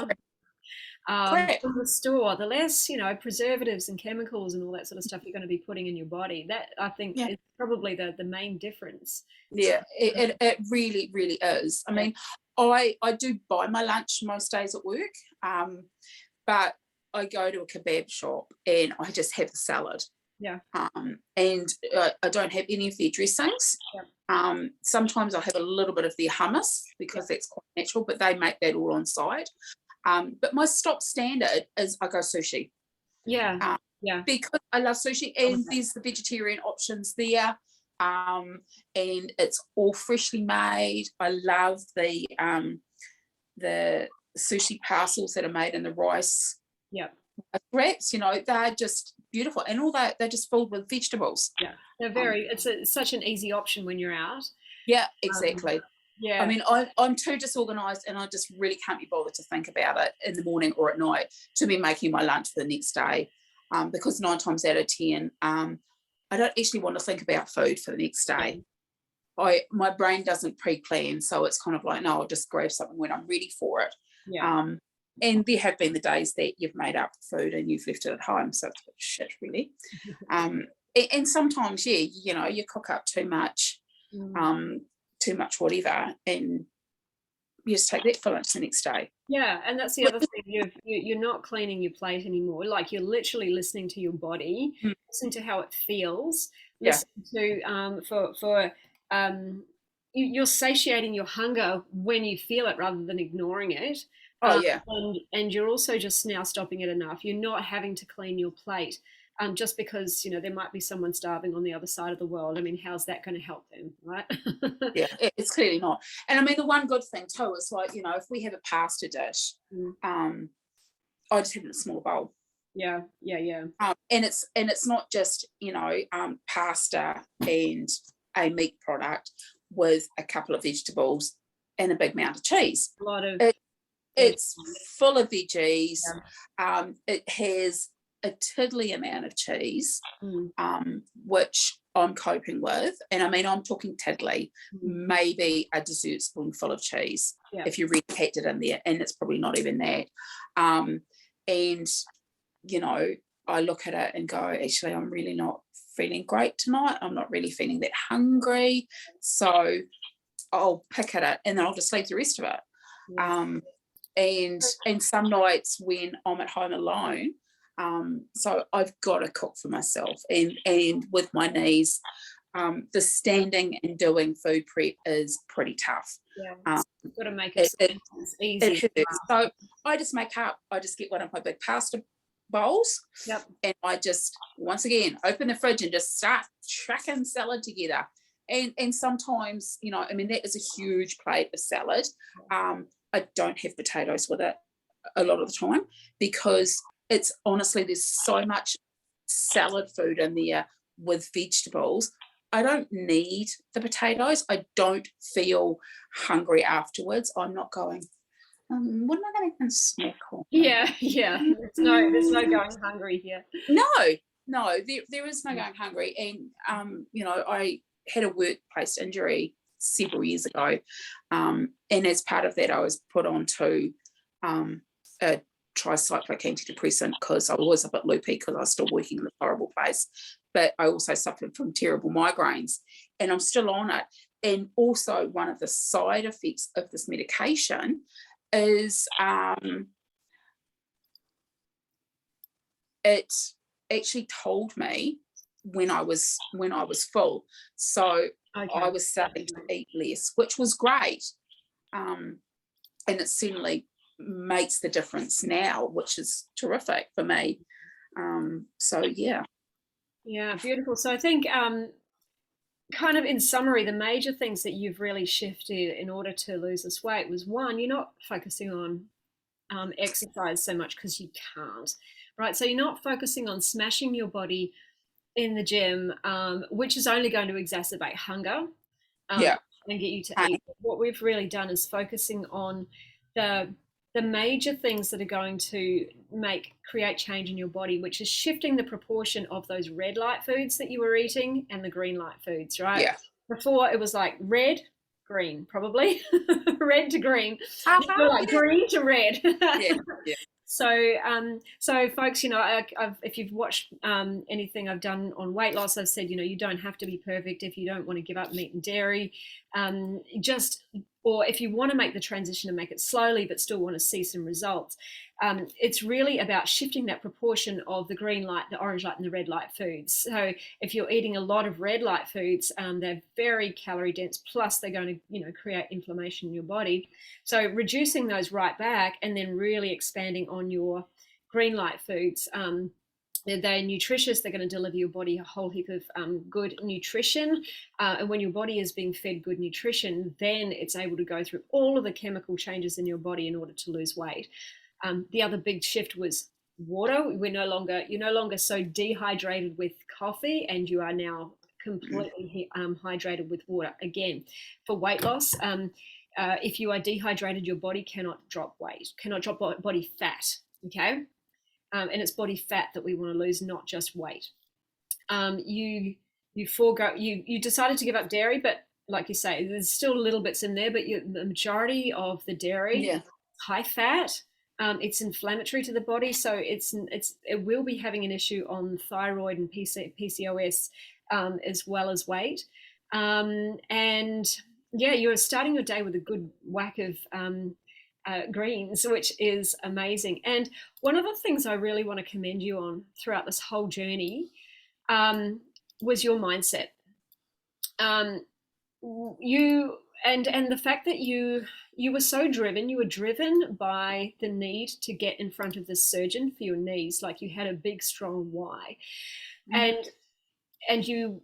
from the store, the less preservatives and chemicals and all that sort of stuff you're going to be putting in your body. That, I think, is probably the main difference. Yeah, it really, really is. I mean, I do buy my lunch most days at work, but I go to a kebab shop and I just have the salad. Yeah. And I don't have any of their dressings. Yeah. Sometimes I have a little bit of their hummus because that's quite natural, but they make that all on site. But my stock standard is I go sushi. Yeah. Because I love sushi, and there's the vegetarian options there. And it's all freshly made. I love the sushi parcels that are made in the rice. Yeah. Wraps, they're just beautiful, and all that, they're just filled with vegetables. Yeah, they're it's such an easy option when you're out. Yeah, exactly. Yeah, I mean, I'm too disorganized, and I just really can't be bothered to think about it in the morning or at night to be making my lunch for the next day, because 9 times out of 10 I don't actually want to think about food for the next day. My brain doesn't pre-plan, so it's kind of like, no, I'll just grab something when I'm ready for it. Yeah. And there have been the days that you've made up food and you've left it at home, so it's a bit shit, really. And sometimes, you cook up too much whatever, and you just take that for lunch the next day. Yeah, and that's the other thing. You're not cleaning your plate anymore. Like, you're literally listening to your body, listening to how it feels, listening to you're satiating your hunger when you feel it rather than ignoring it. And you're also just now stopping it enough. You're not having to clean your plate just because there might be someone starving on the other side of the world. I mean, how's that going to help them, right? Yeah, it's clearly not. And I mean, the one good thing too is, like, if we have a pasta dish, I just have it in a small bowl. Yeah. And it's not just pasta and a meat product with a couple of vegetables and a big amount of cheese. A lot of it's full of veggies. It has a tiddly amount of cheese, which I'm coping with. And I mean, I'm talking tiddly, maybe a dessert spoonful of cheese, if you really packed it in there, and it's probably not even that. And, I look at it and go, actually, I'm really not feeling great tonight. I'm not really feeling that hungry. So I'll pick at it and then I'll just leave the rest of it. And some nights when I'm at home alone, so I've got to cook for myself, and with my knees, the standing and doing food prep is pretty tough. You've got to make it easy. So I just get one of my big pasta bowls, and I just, once again, open the fridge and just start tracking salad together. And sometimes, I mean, that is a huge plate of salad. I don't have potatoes with it a lot of the time, because it's honestly, there's so much salad food in there with vegetables. I don't need the potatoes. I don't feel hungry afterwards. I'm not going, what am I going to snack on? Yeah. There's no going hungry here. No, there is no going hungry. And, I had a workplace injury several years ago. And as part of that, I was put onto a tricyclic antidepressant because I was a bit loopy because I was still working in a horrible place. But I also suffered from terrible migraines, and I'm still on it. And also, one of the side effects of this medication is it actually told me when I was full. So I was starting to eat less, which was great. And it certainly makes the difference now, which is terrific for me. So yeah. Yeah, beautiful. So I think kind of in summary, the major things that you've really shifted in order to lose this weight was, one, you're not focusing on exercise so much because you can't, right? So you're not focusing on smashing your body in the gym, which is only going to exacerbate hunger and get you to eat. What we've really done is focusing on the major things that are going to create change in your body, which is shifting the proportion of those red light foods that you were eating and the green light foods, right? Yeah. Before it was like red, green, probably red to green, like green to red. Yeah. So folks, if you've watched anything I've done on weight loss, I've said, you don't have to be perfect if you don't want to give up meat and dairy. Or if you want to make the transition and make it slowly, but still want to see some results, it's really about shifting that proportion of the green light, the orange light, and the red light foods. So if you're eating a lot of red light foods, they're very calorie dense, plus they're going to, create inflammation in your body. So reducing those right back, and then really expanding on your green light foods. They're nutritious. They're going to deliver your body a whole heap of good nutrition. And when your body is being fed good nutrition, then it's able to go through all of the chemical changes in your body in order to lose weight. The other big shift was water. You're no longer so dehydrated with coffee, and you are now completely hydrated with water. Again, for weight loss, if you are dehydrated, your body cannot drop body fat. Okay. And it's body fat that we want to lose, not just weight. You decided to give up dairy, but like you say, there's still little bits in there, but the majority of the dairy is high fat. It's inflammatory to the body, so it will be having an issue on thyroid and PCOS as well as weight. You're starting your day with a good whack of greens, which is amazing. And one of the things I really want to commend you on throughout this whole journey was your mindset. And the fact that you were so driven. You were driven by the need to get in front of the surgeon for your knees. Like, you had a big, strong why. And you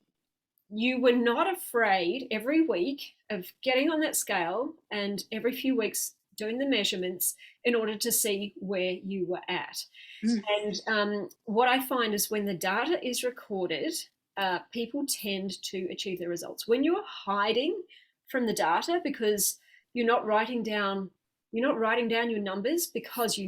were not afraid every week of getting on that scale, and every few weeks doing the measurements in order to see where you were at. And what I find is, when the data is recorded, people tend to achieve their results. When you're hiding from the data because you're not writing down your numbers, because you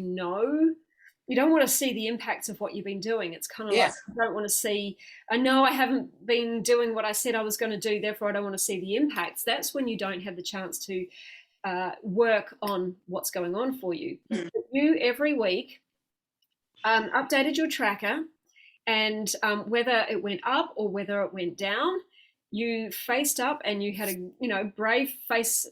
don't want to see the impacts of what you've been doing. It's kind of like, you don't want to see, I know I haven't been doing what I said I was going to do, therefore I don't want to see the impacts. That's when you don't have the chance to work on what's going on for you. You every week updated your tracker, and whether it went up or whether it went down, you faced up and you had a brave face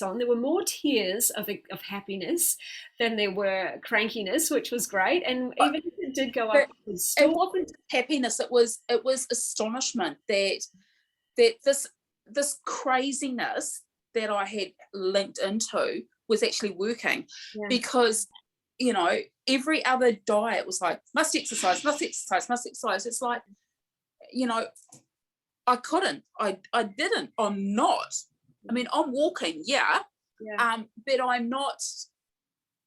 on. There were more tears of happiness than there were crankiness, which was great. And even if it did go up, it wasn't happiness. It was astonishment that this craziness that I had linked into was actually working. Because every other diet was like, must exercise. It's like, I couldn't, I didn't, I'm not. I mean, I'm walking, Yeah. But I'm not,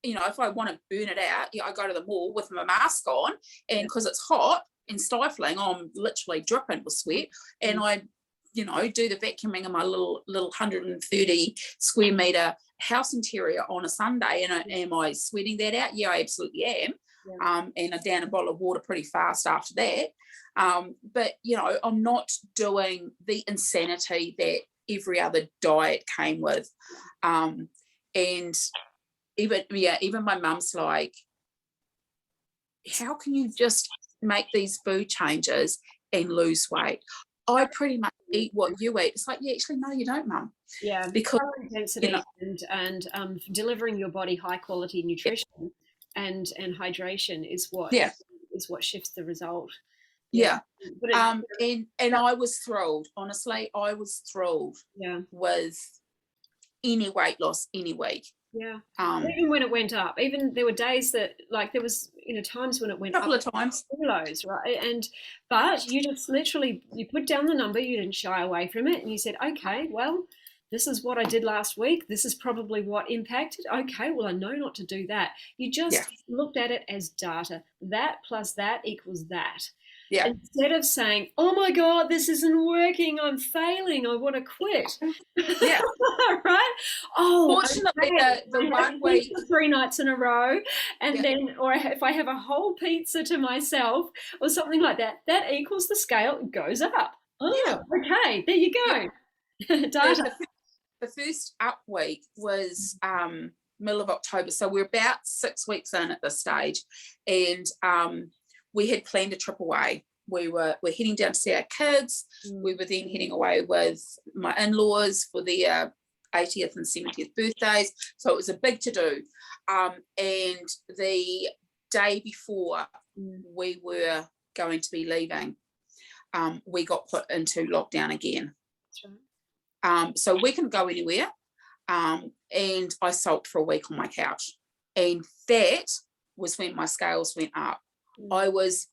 you know, if I want to burn it out, I go to the mall with my mask on, and because it's hot and stifling, I'm literally dripping with sweat, and I, you know, do the vacuuming in my little 130 square meter house interior on a Sunday, and am I sweating that out? Yeah, I absolutely am. And I down a bottle of water pretty fast after that. But, you know, I'm not doing the insanity that every other diet came with. And even my mum's like, how can you just make these food changes and lose weight? I pretty much eat what you eat. It's like, yeah, actually, no, you don't, Mum. Yeah, Because calorie density, you know, and delivering your body high quality nutrition and hydration is what shifts the result. Yeah. But And I was thrilled. Honestly, I was thrilled with any weight loss any week. Yeah. Even when it went up, even there were days that, like, there was, you know, times when it went up a couple of times, kilos, right? But you just literally, you put down the number, you didn't shy away from it, and you said, okay, well, this is what I did last week. This is probably what impacted. Okay, well, I know not to do that. You just looked at it as data. That plus that equals that. Yeah. Instead of saying, oh my God, this isn't working, I'm failing, I want to quit. Yeah. Right? Oh, fortunately, the 1 week, 3 nights in a row, and then, or if I have a whole pizza to myself or something like that, that equals the scale, it goes up. Oh, okay, there you go. Data. The first up week was middle of October, so we're about 6 weeks in at this stage, and we had planned a trip away. We're heading down to see our kids. We were then heading away with my in-laws for their 80th and 70th birthdays. So it was a big to-do. And the day before we were going to be leaving, we got put into lockdown again. That's right. So we couldn't go anywhere. And I sulked for a week on my couch. And that was when my scales went up. We've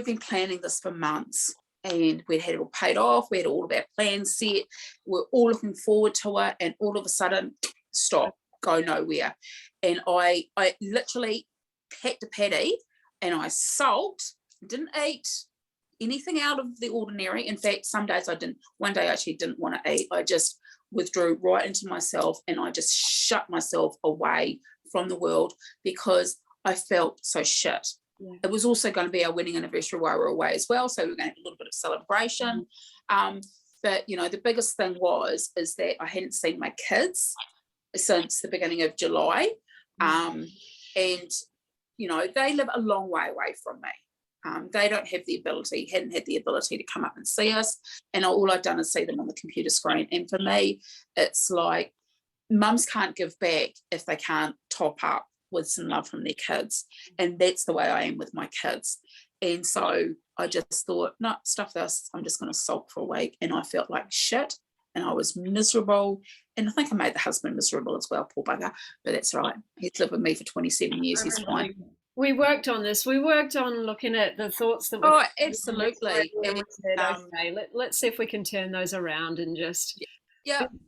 been planning this for months, and we'd had it all paid off. We had all of our plans set. We're all looking forward to it, and all of a sudden, stop, go nowhere. And I literally packed a paddy, and I sulked, didn't eat anything out of the ordinary. In fact, some days I didn't. One day I actually didn't want to eat. I just withdrew right into myself, and I just shut myself away from the world because I felt so shit. Yeah. It was also going to be our wedding anniversary while we were away as well, so we were going to have a little bit of celebration. But you know, the biggest thing is that I hadn't seen my kids since the beginning of July, and you know, they live a long way away from me. They hadn't had the ability to come up and see us, and all I'd done is see them on the computer screen. And for me, it's like mums can't give back if they can't top up with some love from their kids, and that's the way I am with my kids. And so I just thought, no, stuff this, I'm just going to sulk for a week. And I felt like shit, and I was miserable, and I think I made the husband miserable as well, poor bugger, but that's right, he's lived with me for 27 years. He's fine. We worked on this. We worked on looking at the thoughts that were absolutely, and we said, okay, let's see if we can turn those around and just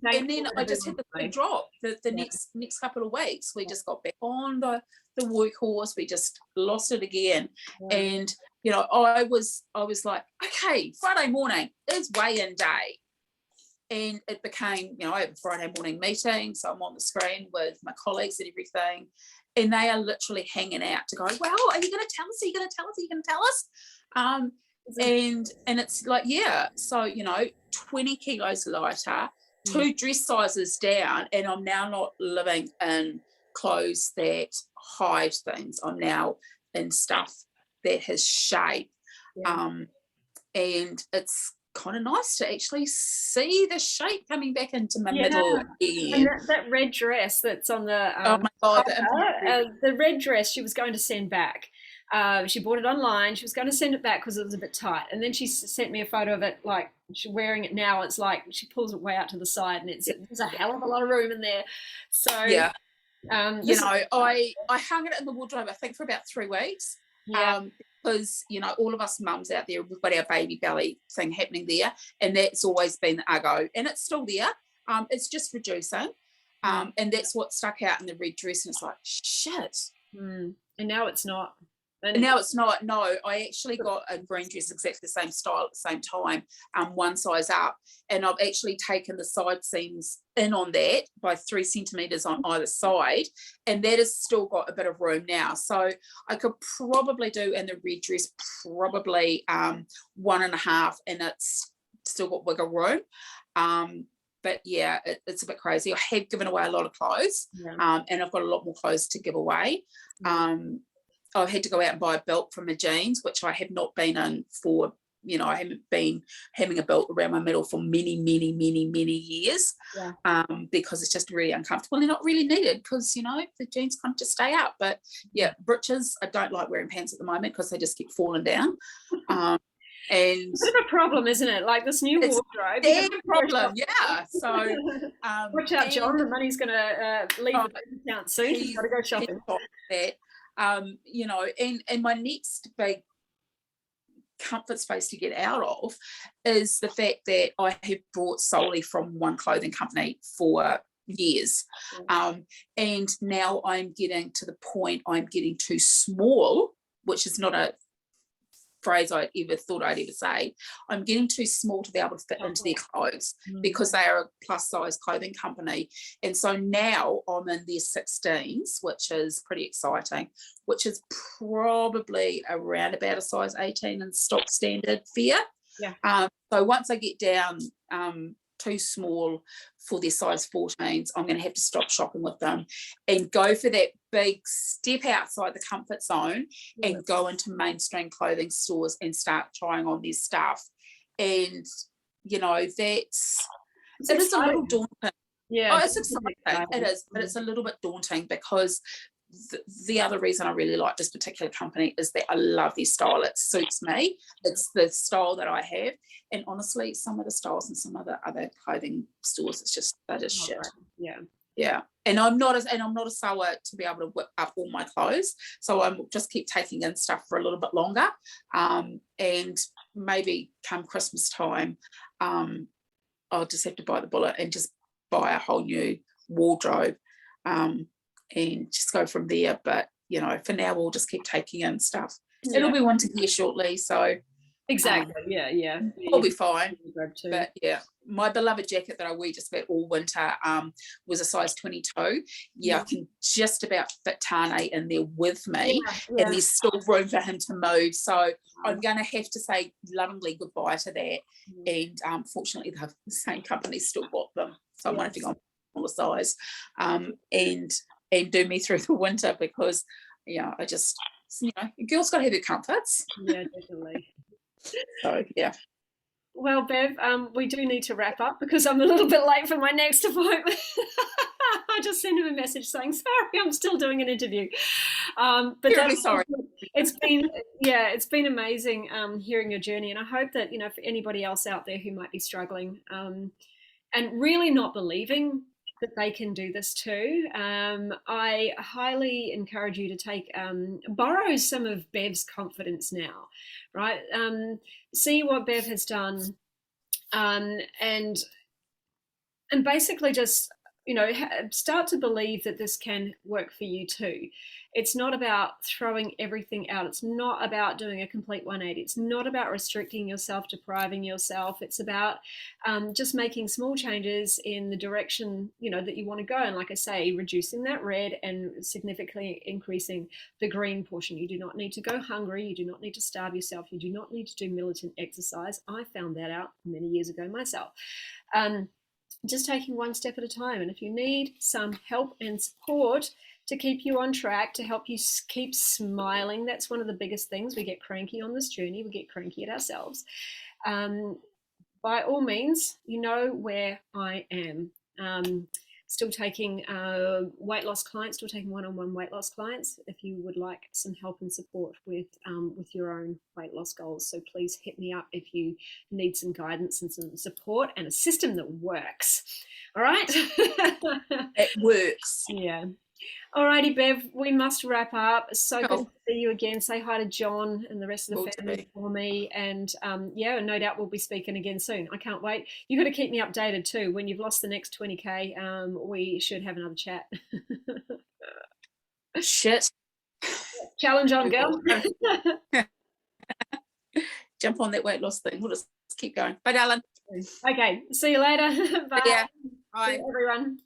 and then I just had the big drop the next couple of weeks. We just got back on the workhorse. We just lost it again. And you know, I was like, okay, Friday morning is weigh-in day, and it became, you know, I have a Friday morning meeting, so I'm on the screen with my colleagues and everything, and they are literally hanging out to go, well, are you going to tell us? Are you going to tell us? Are you going to tell us? And it's like, yeah. So, you know, 20 kilos lighter, 2 dress sizes down, and I'm now not living in clothes that hide things. I'm now in stuff that has shape. And it's kind of nice to actually see the shape coming back into my middle again. And that red dress that's on the oh my God, the red dress she was going to send back. She bought it online. She was going to send it back because it was a bit tight, and then she sent me a photo of it, like she's wearing it now. It's like she pulls it way out to the side, and there's a hell of a lot of room in there. So you know, I hung it in the wardrobe, I think, for about 3 weeks. Because, you know, all of us mums out there, we've got our baby belly thing happening there, and that's always been the uggo, and it's still there. It's just reducing. And that's what stuck out in the red dress, and it's like, shit. And now it's not. And now it's not. No, I actually got a green dress exactly the same style at the same time, one size up, and I've actually taken the side seams in on that by 3 centimeters on either side, and that has still got a bit of room now. So I could probably do in the red dress probably 1.5, and it's still got wiggle room. But yeah, it's a bit crazy. I have given away a lot of clothes, and I've got a lot more clothes to give away. I've had to go out and buy a belt for my jeans, which I have not been in for, I haven't been having a belt around my middle for many, many, many, many years, because it's just really uncomfortable and not really needed because, the jeans kind of just stay up. But yeah, breeches, I don't like wearing pants at the moment because they just keep falling down. And it's a bit of a problem, isn't it? Like this new wardrobe. It's a problem, yeah. So watch out, John. The money's going to leave the bank account soon. You've got to go shopping. And my next big comfort space to get out of is the fact that I have bought solely from one clothing company for years, and now I'm getting to the point I'm getting too small, which is not a phrase I ever thought I'd ever say. I'm getting too small to be able to fit into their clothes because they are a plus size clothing company. And so now I'm in their 16s, which is pretty exciting, which is probably around about a size 18 in stock standard fair. So once I get down too small for their size 14s, I'm going to have to stop shopping with them and go for that big step outside the comfort zone and go into mainstream clothing stores and start trying on their stuff. And it is a little daunting. It's exciting. It is, but it's a little bit daunting because the other reason I really like this particular company is that I love their style. It suits me. It's the style that I have. And honestly, some of the styles in some of the other clothing stores, they're just shit. Yeah. And I'm not a sewer to be able to whip up all my clothes. So I just keep taking in stuff for a little bit longer. And maybe come Christmas time, I'll just have to bite the bullet and just buy a whole new wardrobe. And just go from there. But for now we'll just keep taking in stuff. It'll be winter here shortly, so exactly. We'll be fine. But yeah, my beloved jacket that I wear just about all winter was a size 22. I can just about fit Tane in there with me, and there's still room for him to move, so I'm going to have to say lovingly goodbye to that. And fortunately the same company still got them, so I'm waiting on smaller size, and do me through the winter because I just a girl's got to have her comforts. Definitely. So well, Bev, we do need to wrap up because I'm a little bit late for my next appointment. I just sent him a message saying sorry, I'm still doing an interview, but really sorry. It's been amazing hearing your journey, and I hope that for anybody else out there who might be struggling and really not believing that they can do this too. I highly encourage you to borrow some of Bev's confidence now, right? See what Bev has done, and basically just start to believe that this can work for you too. It's not about throwing everything out. It's not about doing a complete 180. It's not about restricting yourself, depriving yourself. It's about just making small changes in the direction that you want to go. And like I say, reducing that red and significantly increasing the green portion. You do not need to go hungry. You do not need to starve yourself. You do not need to do militant exercise. I found that out many years ago myself. Just taking one step at a time. And if you need some help and support to keep you on track, to help you keep smiling, that's one of the biggest things. We get cranky on this journey. We get cranky at ourselves. By all means, where I am. Still taking weight loss clients, still taking one-on-one weight loss clients if you would like some help and support with your own weight loss goals. So please hit me up if you need some guidance and some support and a system that works. All right? It works. Yeah. Alrighty, Bev, we must wrap up. It's so good Cool. to see you again. Say hi to John and the rest of the Will family do. for me. And yeah, no doubt we'll be speaking again soon. I can't wait. You got to keep me updated too. When you've lost the next 20K, we should have another chat. Shit. Challenge on, We girl. will. Jump on that weight loss thing. We'll just keep going. Bye, darling. Okay, see you later. Bye. Yeah. See Bye. you, everyone.